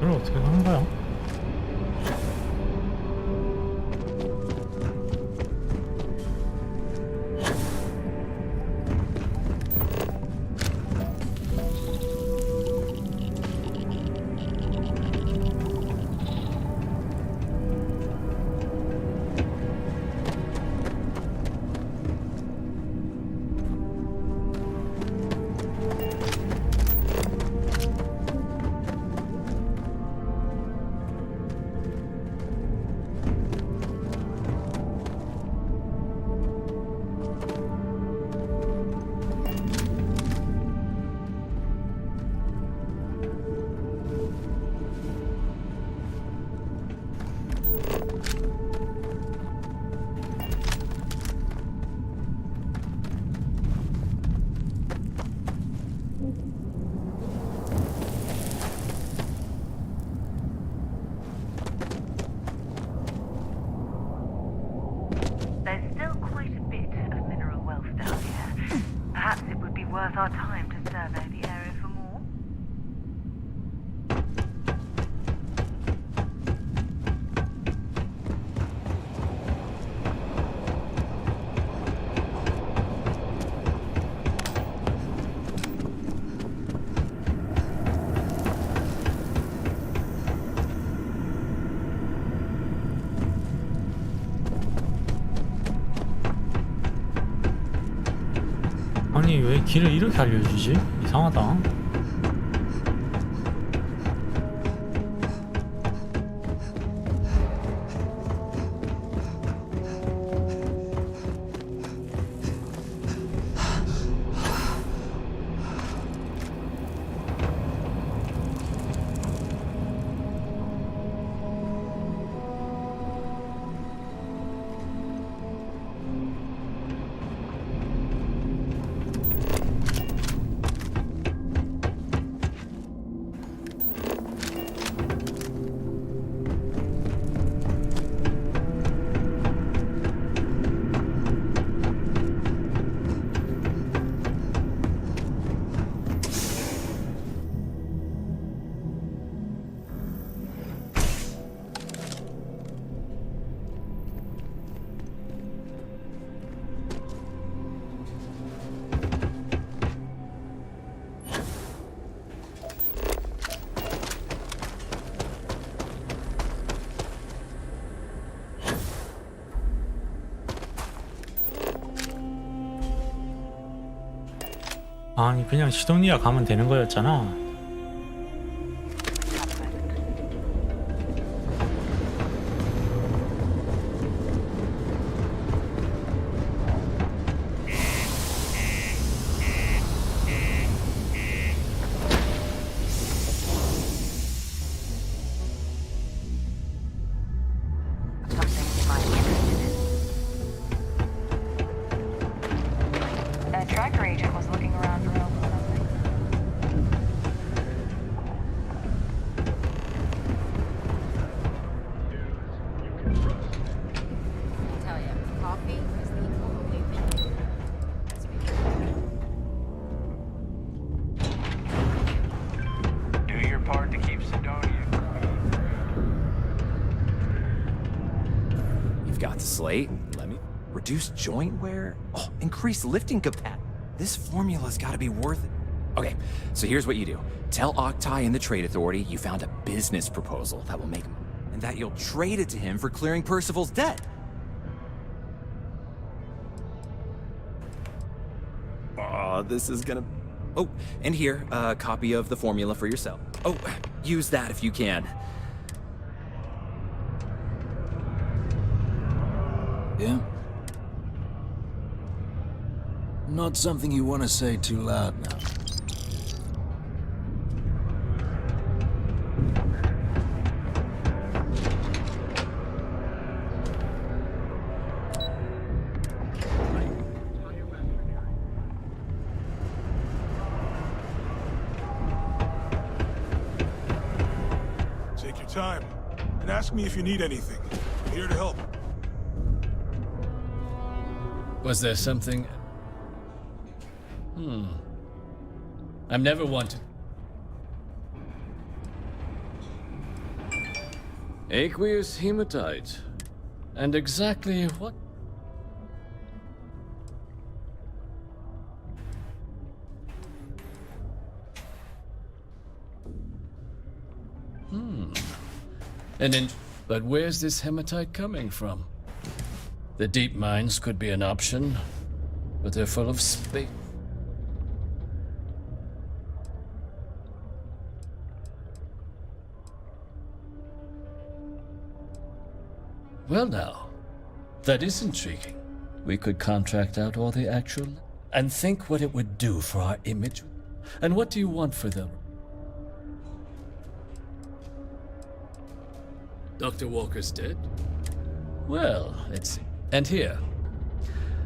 이걸 어떻게 하는 거야? worth our time to survey the area for more? 아니 왜 길을 이렇게 알려주지? 이상하다. 아니 그냥 시도니아 가면 되는 거였잖아. That tracker agent was looking around for help with something. I tell you, coffee is the only thing. Do your part to keep Sidonia. You've got the slate. Let me reduce joint wear. Oh, increase lifting capacity. This formula's got to be worth it. Okay, so here's what you do. Tell Octai and the Trade Authority you found a business proposal that will make him, and that you'll trade it to him for clearing Percival's debt. Oh, this is gonna... Oh, and here, a copy of the formula for yourself. Oh, use that if you can. Yeah? Not something you want to say too loud now. Take your time and ask me if you need anything. I'm here to help. Was there something... I've never wanted... Aqueous hematite. And exactly what? But where's this hematite coming from? The deep mines could be an option, but they're full of space. Well now, that is intriguing. We could contract out all the actual... and think what it would do for our image. And what do you want for them? Dr. Walker's dead? Well, let's see. And here,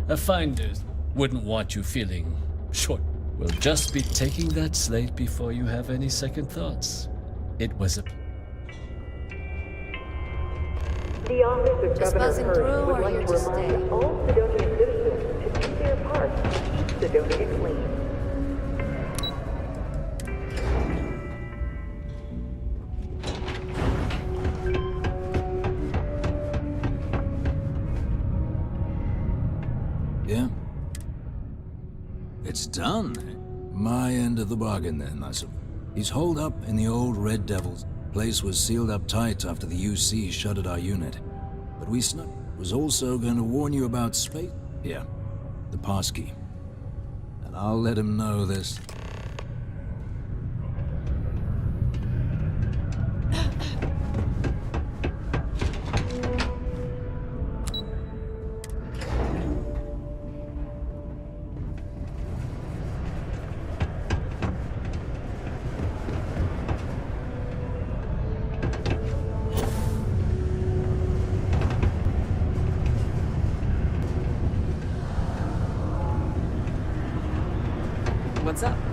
a finder's wouldn't want you feeling short. We'll just be taking that slate before you have any second thoughts. It was a... The Office of Just Governor buzzing Hurd through would or like here to to remind stay? all Sidonian citizens to do their part to keep Sidonia clean. It's done. My end of the bargain, then, I suppose. He's holed up in the old Red Devils. Place was sealed up tight after the UC shuttered our unit. But we snuck. Was also going to warn you about space. Here, the passkey. And I'll let him know this. What's up?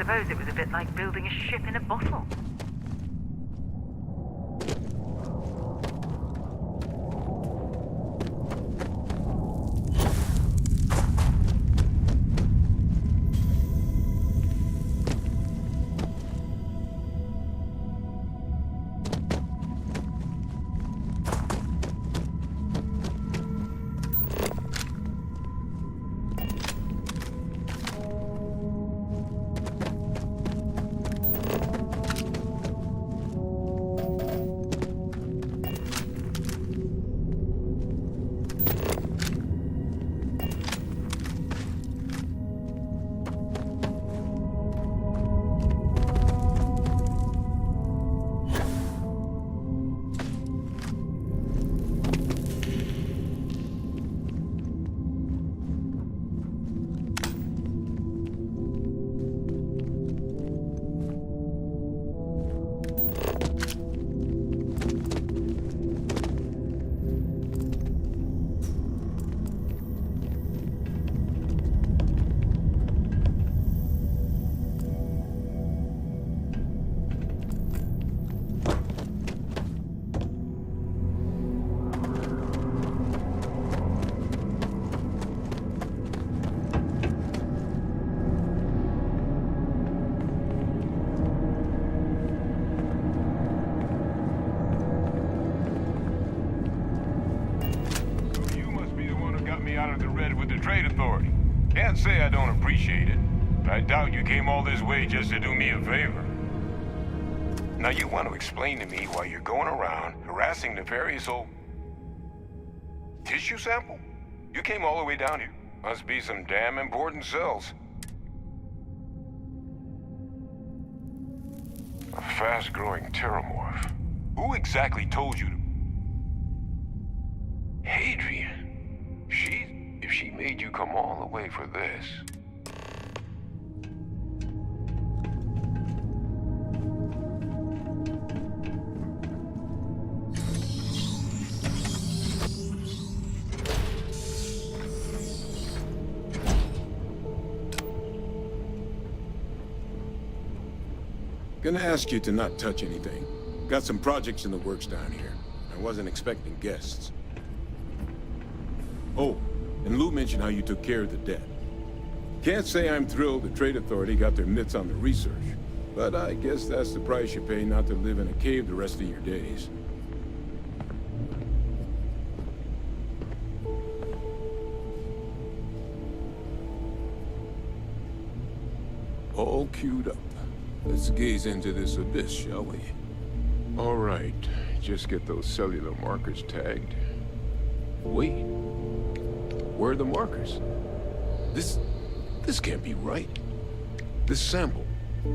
suppose it was a bit like building a ship in a bottle. Trade Authority. Can't say I don't appreciate it. I doubt you came all this way just to do me a favor. Now you want to explain to me why you're going around harassing the various old... Tissue sample? You came all the way down here. Must be some damn important cells. A fast-growing terramorph. Who exactly told you to... Hadrian. If she made you come all the way for this... Gonna ask you to not touch anything. Got some projects in the works down here. I wasn't expecting guests. Oh, and Lou mentioned how you took care of the dead. Can't say I'm thrilled the Trade Authority got their mitts on the research, but I guess that's the price you pay not to live in a cave the rest of your days. All queued up. Let's gaze into this abyss, shall we? All right, just get those cellular markers tagged. Wait. Where are the markers? This can't be right. This sample,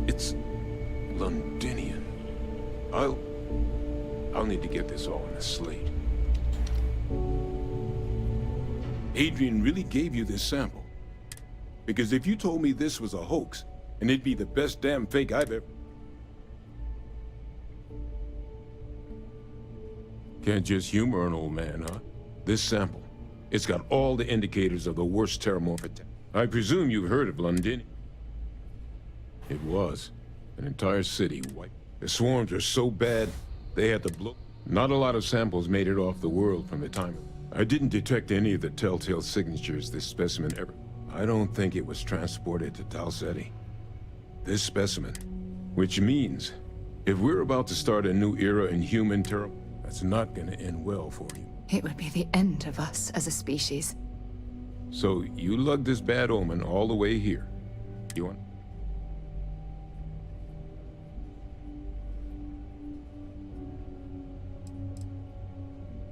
it's Londinian. I'll need to get this all on a slate. Adrian really gave you this sample. Because if you told me this was a hoax, and it'd be the best damn fake I've ever... Can't just humor an old man, huh? This sample, it's got all the indicators of the worst terramorph attack. I presume you've heard of Londinian. It was. An entire city wiped. The swarms are so bad, they had to blow. Not a lot of samples made it off the world from the time. I didn't detect any of the telltale signatures this specimen ever. I don't think it was transported to Talsetti. This specimen, which means if we're about to start a new era in human terror, that's not gonna end well for you. It would be the end of us as a species. So you lugged this bad omen all the way here. You want?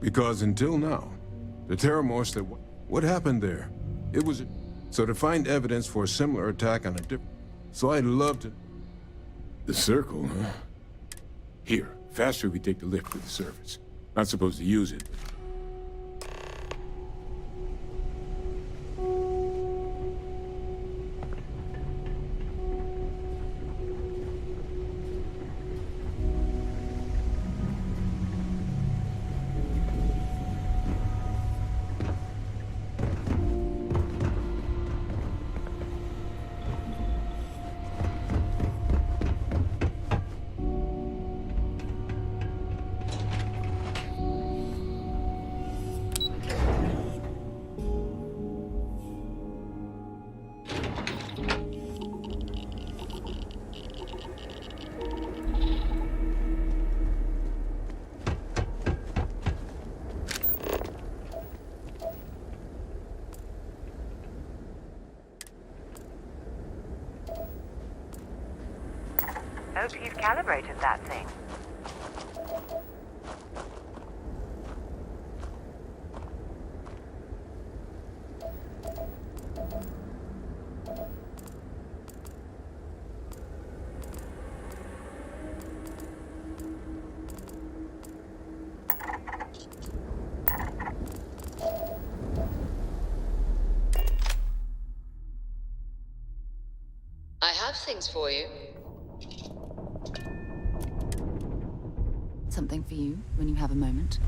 Because until now, the terramorphs that... What happened there? It was... So to find evidence for a similar attack on a different... So I'd love to... The circle, huh? Here, faster we take the lift to the surface. Not supposed to use it. Hope you've calibrated that thing. I have things for you. Something for you when you have a moment.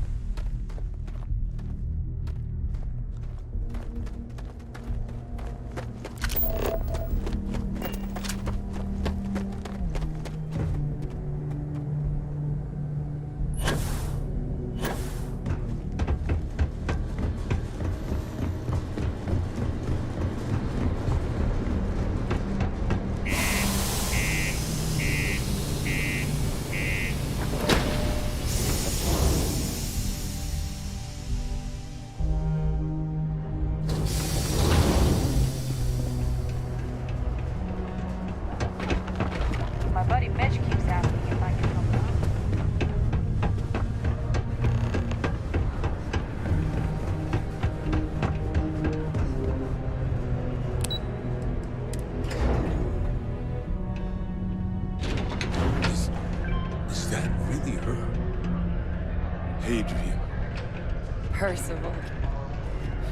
Percival.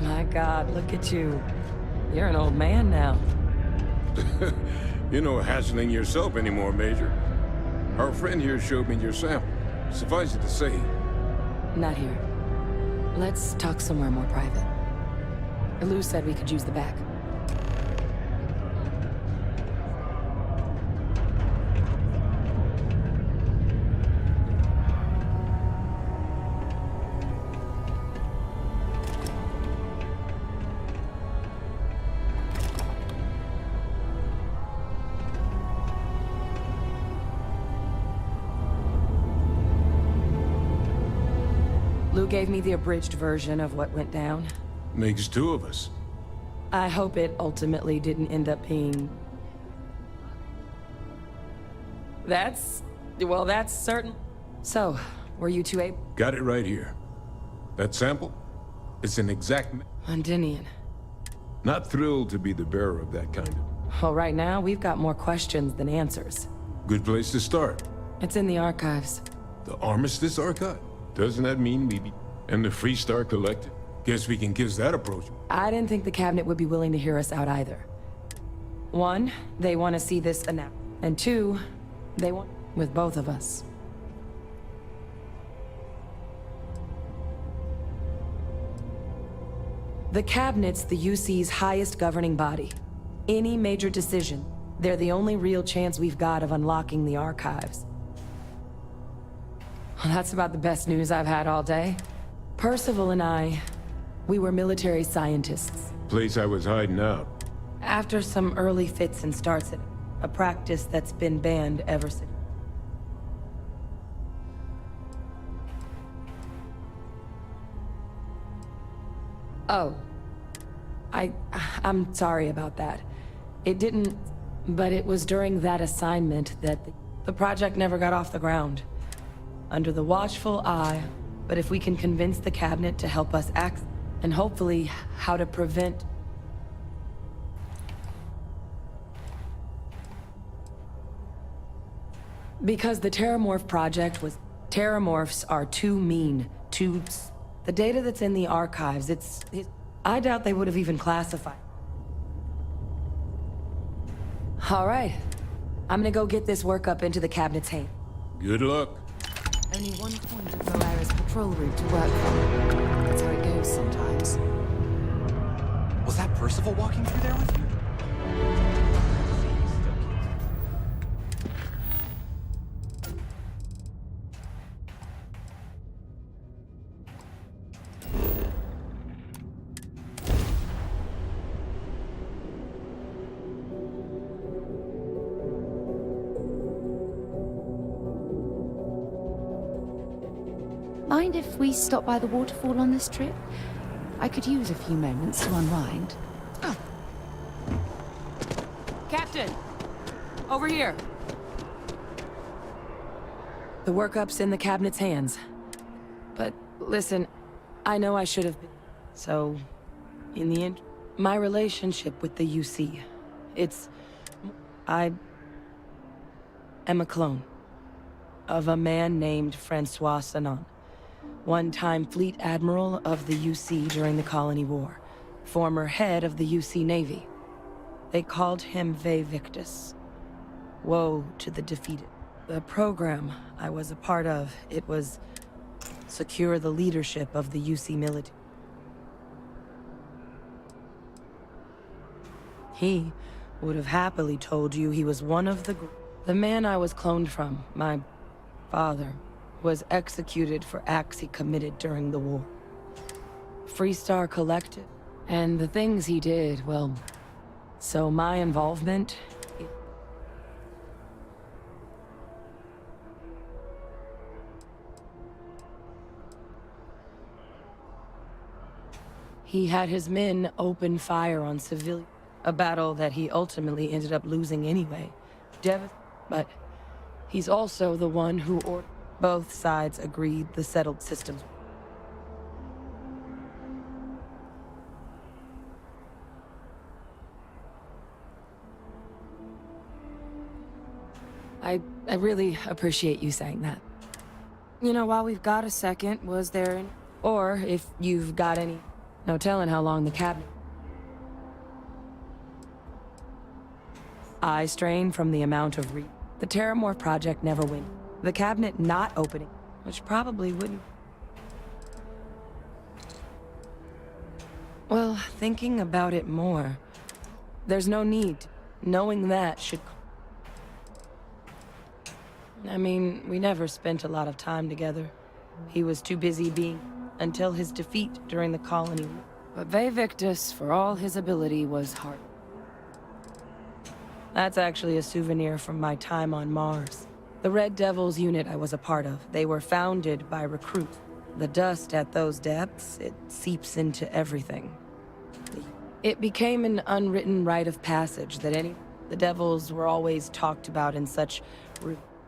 My God, look at you. You're an old man now. You're no hassling yourself anymore, Major. Our friend here showed me your sample. Suffice it to say, Not here. Let's talk somewhere more private. Lou said we could use the back. Lou gave me the abridged version of what went down. makes two of us. I hope it ultimately didn't end up being... That's certain. So, were you two able? Got it right here. That sample? It's an exact... Londinian. Not thrilled to be the bearer of that kind of... Well, right now, we've got more questions than answers. Good place to start. It's in the archives. The Armistice Archive? Doesn't that mean we be... And the Free Star Collective? Guess we can kiss that approach. I didn't think the cabinet would be willing to hear us out either. One, they want to see this announced. And two, they want... with both of us. The cabinet's the UC's highest governing body. Any major decision, they're the only real chance we've got of unlocking the archives. Well, that's about the best news I've had all day. Percival and I, we were military scientists. Place I was hiding out. After some early fits and starts, a practice that's been banned ever since. Oh. I'm sorry about that. It didn't... But it was during that assignment that the project never got off the ground. Under the watchful eye, but if we can convince the cabinet to help us act, and hopefully how to prevent... Because the Terramorph project was... Terramorphs are too mean, too... The data that's in the archives, it's... I doubt they would have even classified. All right. I'm gonna go get this work up into the cabinet's hand. Good luck. Only one point of Moara's patrol route to work from. That's how it goes sometimes. Was that Percival walking through there with you? Mind if we stop by the waterfall on this trip? I could use a few moments to unwind. Captain! Over here! The workup's in the cabinet's hands. But listen, I know I should have been. So, in the end, my relationship with the UC, I am a clone of a man named Francois Sanon. One-time fleet admiral of the UC during the Colony War. Former head of the UC Navy. They called him Ve Victus. Woe to the defeated. The program I was a part of, it was secure the leadership of the UC military. He would have happily told you he was one of the man I was cloned from, my father, was executed for acts he committed during the war. Free Star Collective. And the things he did, well... So my involvement... He had his men open fire on civilians. A battle that he ultimately ended up losing anyway. But he's also the one who ordered... Both sides agreed the settled systems. I really appreciate you saying that. You know, while we've got a second, was there... Or if you've got any... No telling how long the cabinet... Eye strain from the amount of The Terramorph project never went. The cabinet not opening, which probably wouldn't... Well, thinking about it more, there's no need. Knowing that should... I mean, we never spent a lot of time together. He was too busy being... until his defeat during the colony. But Ve Victus, for all his ability, was hard. That's actually a souvenir from my time on Mars. The Red Devils unit I was a part of, they were founded by recruits. The dust at those depths, it seeps into everything. It became an unwritten rite of passage that the Devils were always talked about in such...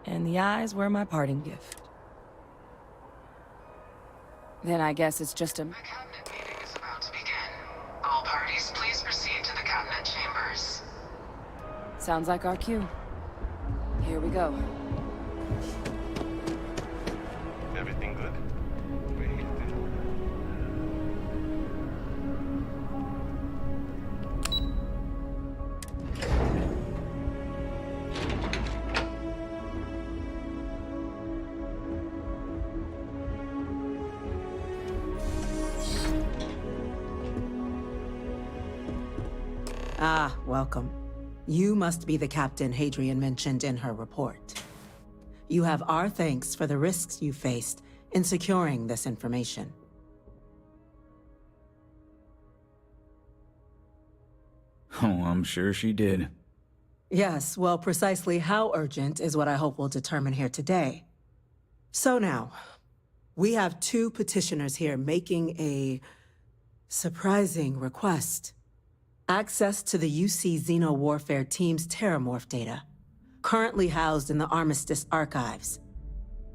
And the eyes were my parting gift. Then I guess it's just a... The cabinet meeting is about to begin. All parties, please proceed to the cabinet chambers. Sounds like our cue. Here we go. Everything good? Ah, welcome. You must be the captain Hadrian mentioned in her report. You have our thanks for the risks you faced in securing this information. Oh, I'm sure she did. Yes, well, precisely how urgent is what I hope we'll determine here today. So now, we have two petitioners here making a surprising request. Access to the UC Xeno-Warfare Team's Terramorph data, currently housed in the Armistice archives.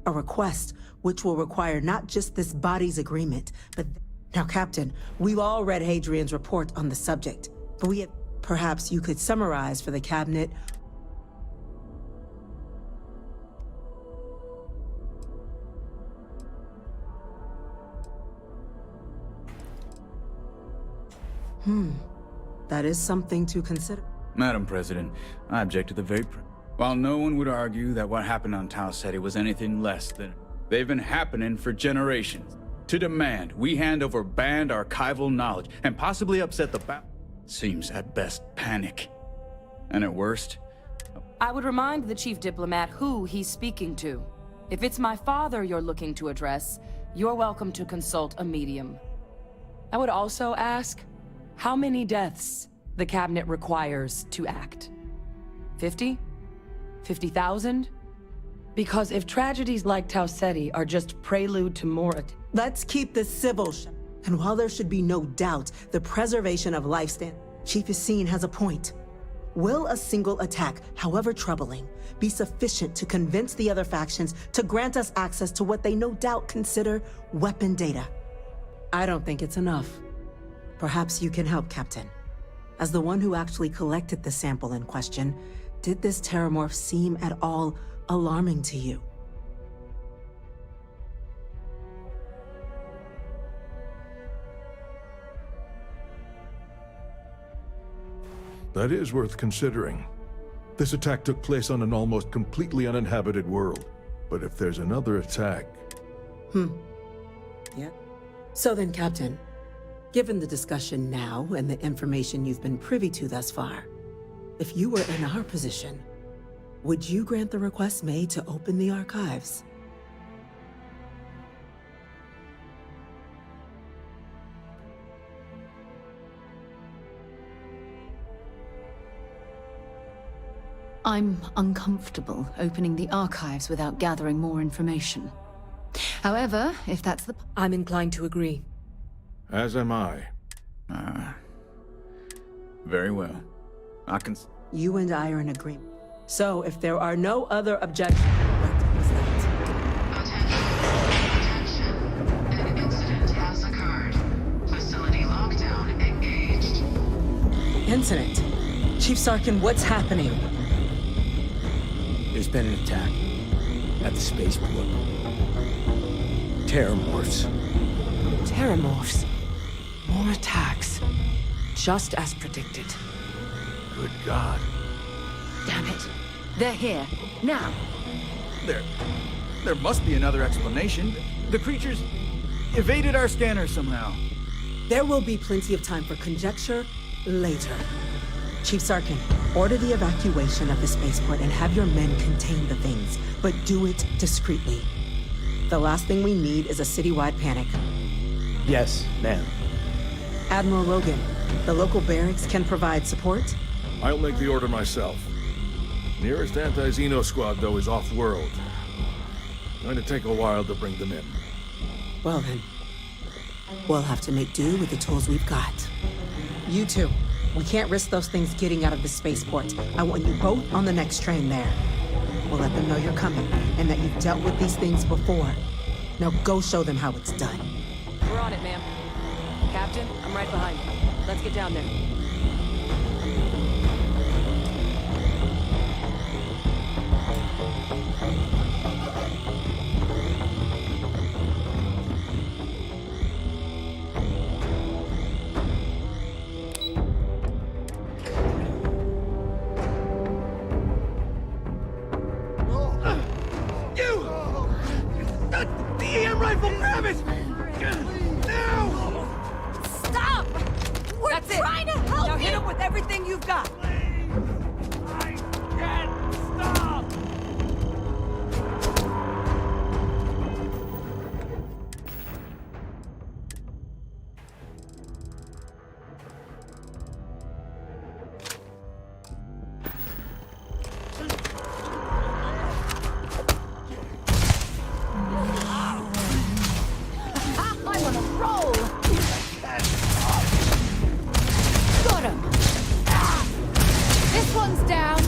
A request which will require not just this body's agreement, but... Now, Captain, we've all read Hadrian's report on the subject, but we have... Perhaps you could summarize for the cabinet... That is something to consider. Madam President, I object to the very While no one would argue that what happened on Tau Ceti was anything less than... They've been happening for generations. To demand we hand over banned archival knowledge and possibly upset the seems at best panic. And at worst... I would remind the chief diplomat who he's speaking to. If it's my father you're looking to address, you're welcome to consult a medium. I would also ask... How many deaths the cabinet requires to act? 50? 50,000? Because if tragedies like Tau Ceti are just prelude to more... Let's keep this civil. And while there should be no doubt the preservation of life Chief Yassine has a point. Will a single attack, however troubling, be sufficient to convince the other factions to grant us access to what they no doubt consider weapon data? I don't think it's enough. Perhaps you can help, Captain. As the one who actually collected the sample in question, did this Terramorph seem at all alarming to you? That is worth considering. This attack took place on an almost completely uninhabited world. But if there's another attack... Yeah. So then, Captain, given the discussion now and the information you've been privy to thus far, if you were in our position, would you grant the request made to open the archives? I'm uncomfortable opening the archives without gathering more information. However, if that's the... I'm inclined to agree. As am I. Very well. I can... You and I are in agreement. So, if there are no other objections... What was that? Attention. An incident has occurred. Facility lockdown engaged. Incident? Chief Sarkin, what's happening? There's been an attack at the spaceport. Terramorphs. Terramorphs. More attacks. Just as predicted. Good God. Damn it. They're here. Now. There must be another explanation. The creatures evaded our scanner somehow. There will be plenty of time for conjecture later. Chief Sarkin, order the evacuation of the spaceport and have your men contain the things, but do it discreetly. The last thing we need is a citywide panic. Yes, ma'am. Admiral Rogan, the local barracks can provide support? I'll make the order myself. Nearest anti-Xeno squad, though, is off-world. Going to take a while to bring them in. Well then, we'll have to make do with the tools we've got. You two, we can't risk those things getting out of the spaceport. I want you both on the next train there. We'll let them know you're coming, and that you've dealt with these things before. Now go show them how it's done. We're on it, ma'am. Captain, I'm right behind you. Let's get down there. The EM rifle, grab it! Now! Stop! We're That's it. trying to help Now you! hit him with everything you've got. I can't stop! I'm on a roll! Got him! This one's down!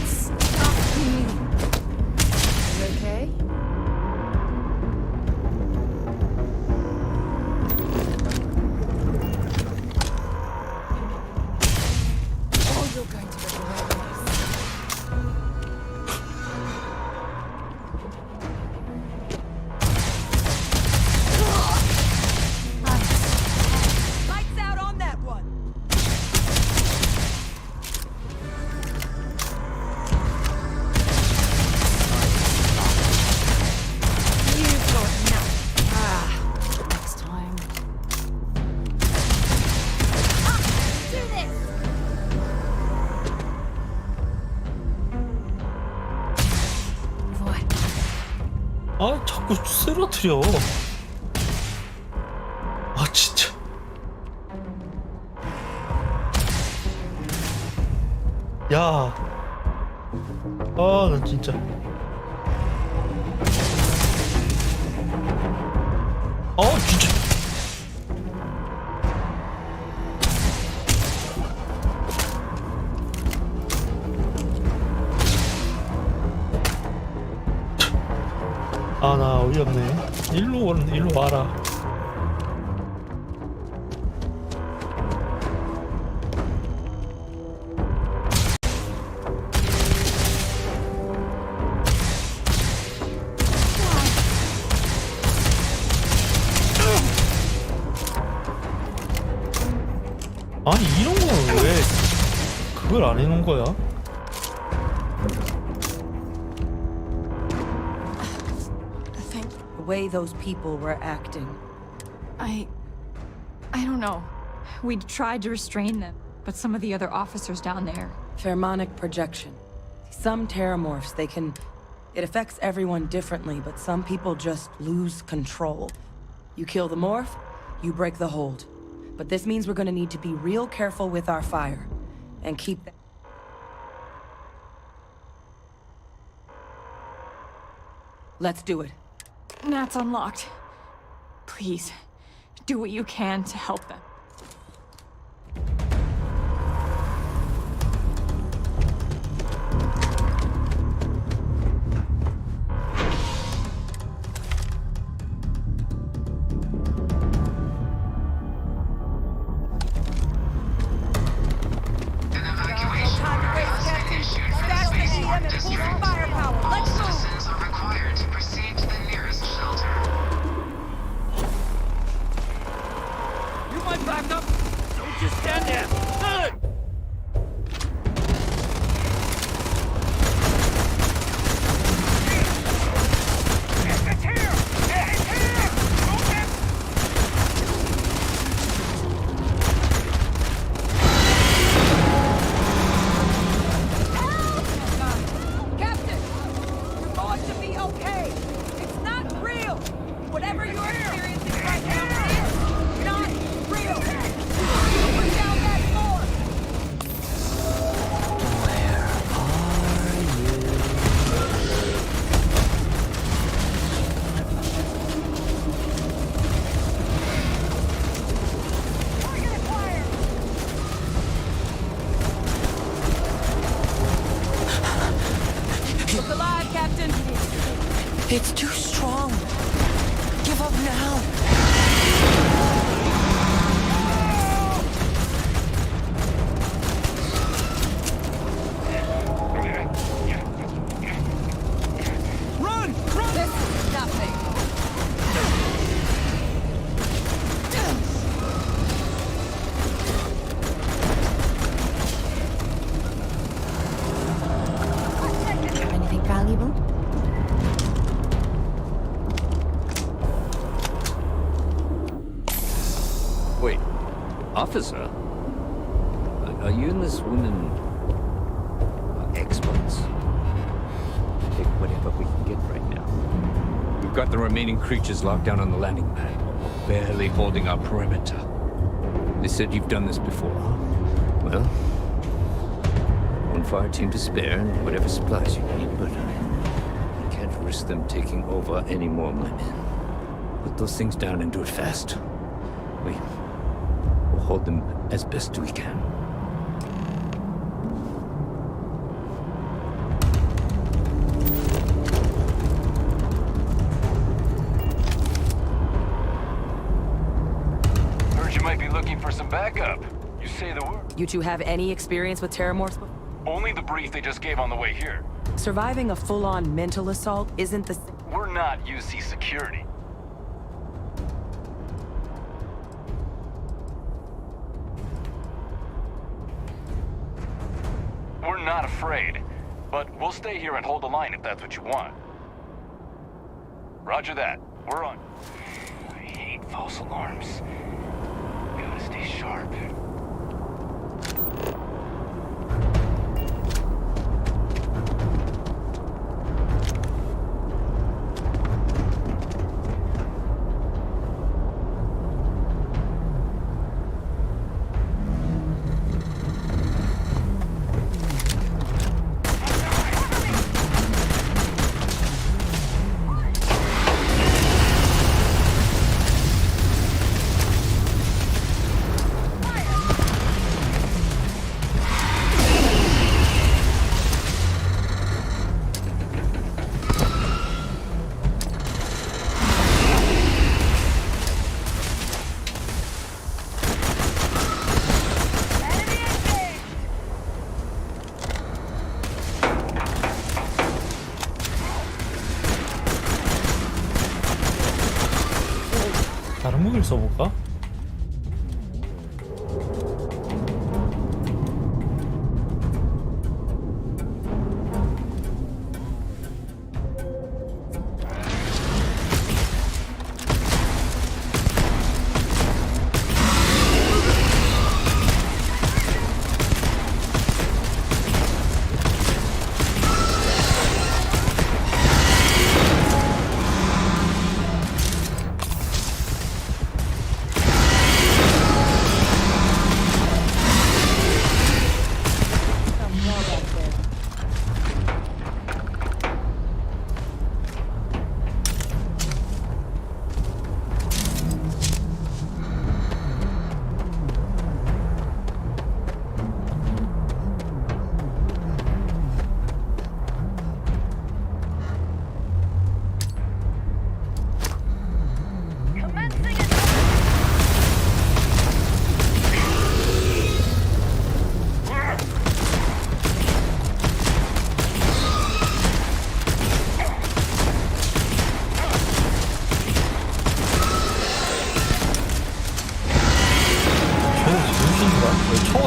Stop me! You okay? Oh, you're going to regret this. Lights out on that one. You've got now. Next time. Do this! Boy. 아 자꾸 쓰러뜨려. 아 진짜. 야. 아 나 진짜. 진짜. 아 나 어이없네. 일로 와라. 아니 이런 거는 왜 그걸 안 해놓은 거야? The way those people were acting. I don't know. We tried to restrain them, but some of the other officers down there... Pheromonic projection. Some terramorphs, it affects everyone differently, but some people just lose control. You kill the morph, you break the hold. But this means we're gonna need to be real careful with our fire. And keep that. Let's do it. Nat's unlocked. Please, do what you can to help them. Firepower. Let's move. Just stand there! Good! It's here! It's here! Captain! You're going to be okay! It's not real! Whatever you're experiencing right now is not real! Put down that floor! Look alive, Captain! It's too strong. Give up now. Run! Run! This is nothing. Anything valuable? Wait, officer? Are you and this woman experts? Take whatever we can get right now. We've got the remaining creatures locked down on the landing pad, barely holding our perimeter. They said you've done this before. Well, one fire team to spare and whatever supplies you need, but I can't risk them taking over any more of my men. Put those things down and do it fast. We'll hold them as best we can. Heard you might be looking for some backup. You say the word. You two have any experience with Terramorphs? Only the brief they just gave on the way here. Surviving a full-on mental assault isn't the... We're not UC security. We're not afraid, but we'll stay here and hold the line if that's what you want. Roger that. We're on. I hate false alarms. Gotta stay sharp. 다른 무기를 써볼까?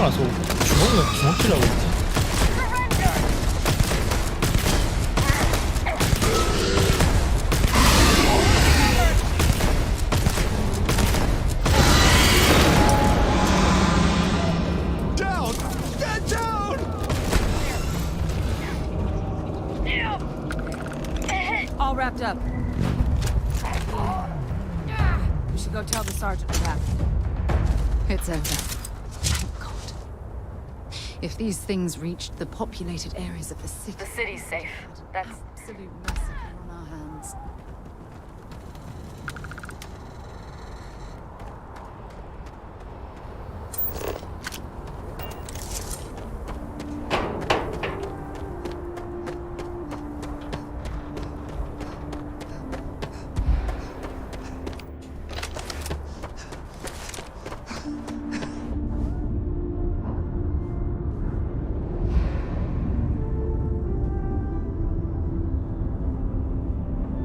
와서 주먹질하고 있지. Down! Get down! All wrapped up. We should go tell the sergeant what happened. It's over. Thank God. If these things reached the populated areas of the city... The city's safe. That's... Absolute massacre on our hands.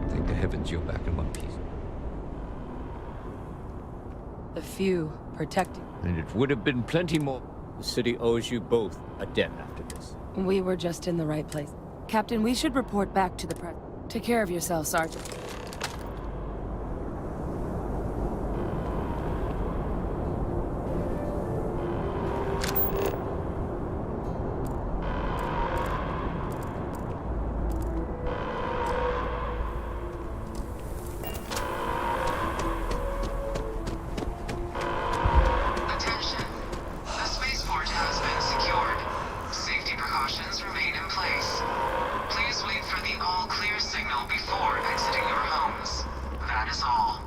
Thank the heavens you're back in one piece. The few protecting. And it would have been plenty more. The city owes you both a debt after this. We were just in the right place. Captain, we should report back to the press. Take care of yourself, Sergeant. Attention. The spaceport has been secured. Safety precautions remain in place. Please wait for the all-clear signal before exiting your homes. That is all.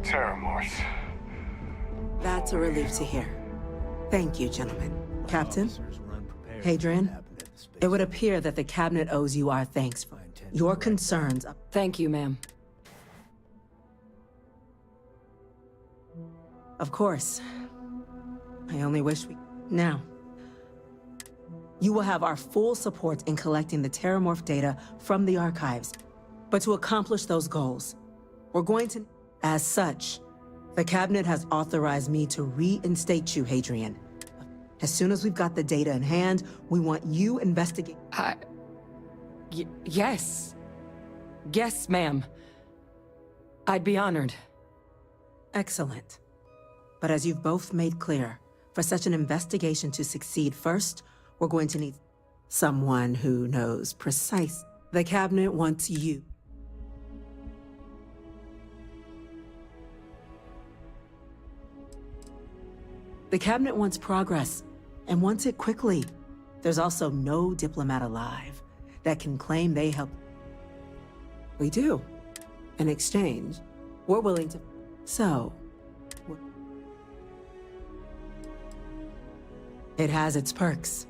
Terramorphs. That's a relief to hear. Thank you, gentlemen. Captain? Hadrian? It would appear that the cabinet owes you our thanks for your concerns. Thank you, ma'am. Of course. I only wish we... Now. You will have our full support in collecting the Terramorph data from the archives. But to accomplish those goals, we're going to... As such, the cabinet has authorized me to reinstate you, Hadrian. As soon as we've got the data in hand, we want you investigate... Yes. Yes, ma'am. I'd be honored. Excellent. But as you've both made clear, for such an investigation to succeed first, we're going to need someone who knows precise. The cabinet wants you. The cabinet wants progress, and wants it quickly. There's also no diplomat alive that can claim they helped. We do. In exchange, we're willing to... So... It has its perks.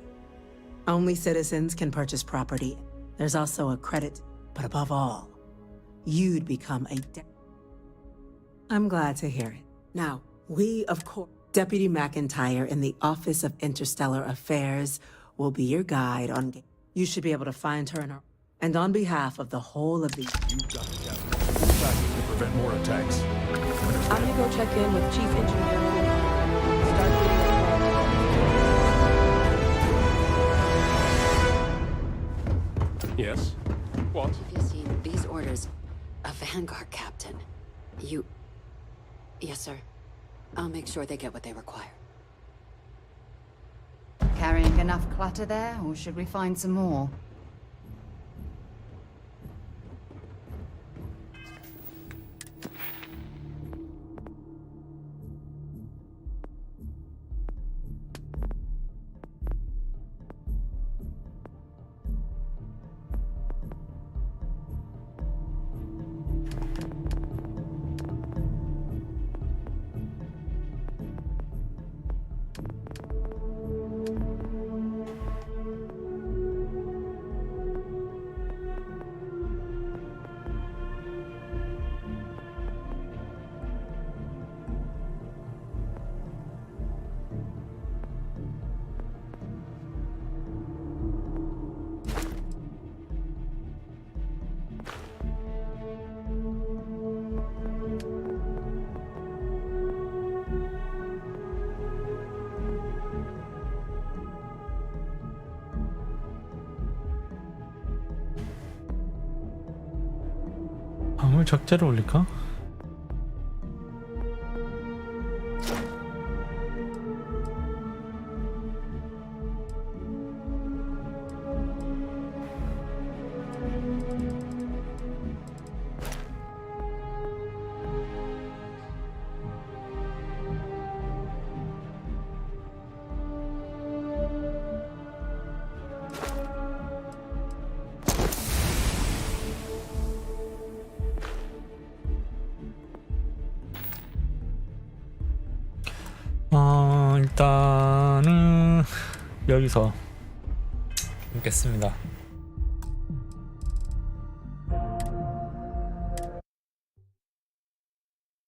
Only citizens can purchase property. There's also a credit, but above all, you'd become a I'm glad to hear it. Now, we, of course... Deputy McIntyre in the Office of Interstellar Affairs will be your guide on... You should be able to find her in her... And on behalf of the whole of the... You've got it, Captain. Move back to prevent more attacks. I'm gonna go check in with Chief Engineer. Start getting... Yes? What? Have you seen these orders? A Vanguard captain. You... Yes, sir. I'll make sure they get what they require. Carrying enough clutter there, or should we find some more? 이걸 적재로 올릴까? 일단은 여기서 끊겠습니다.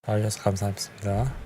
봐주셔서 감사합니다.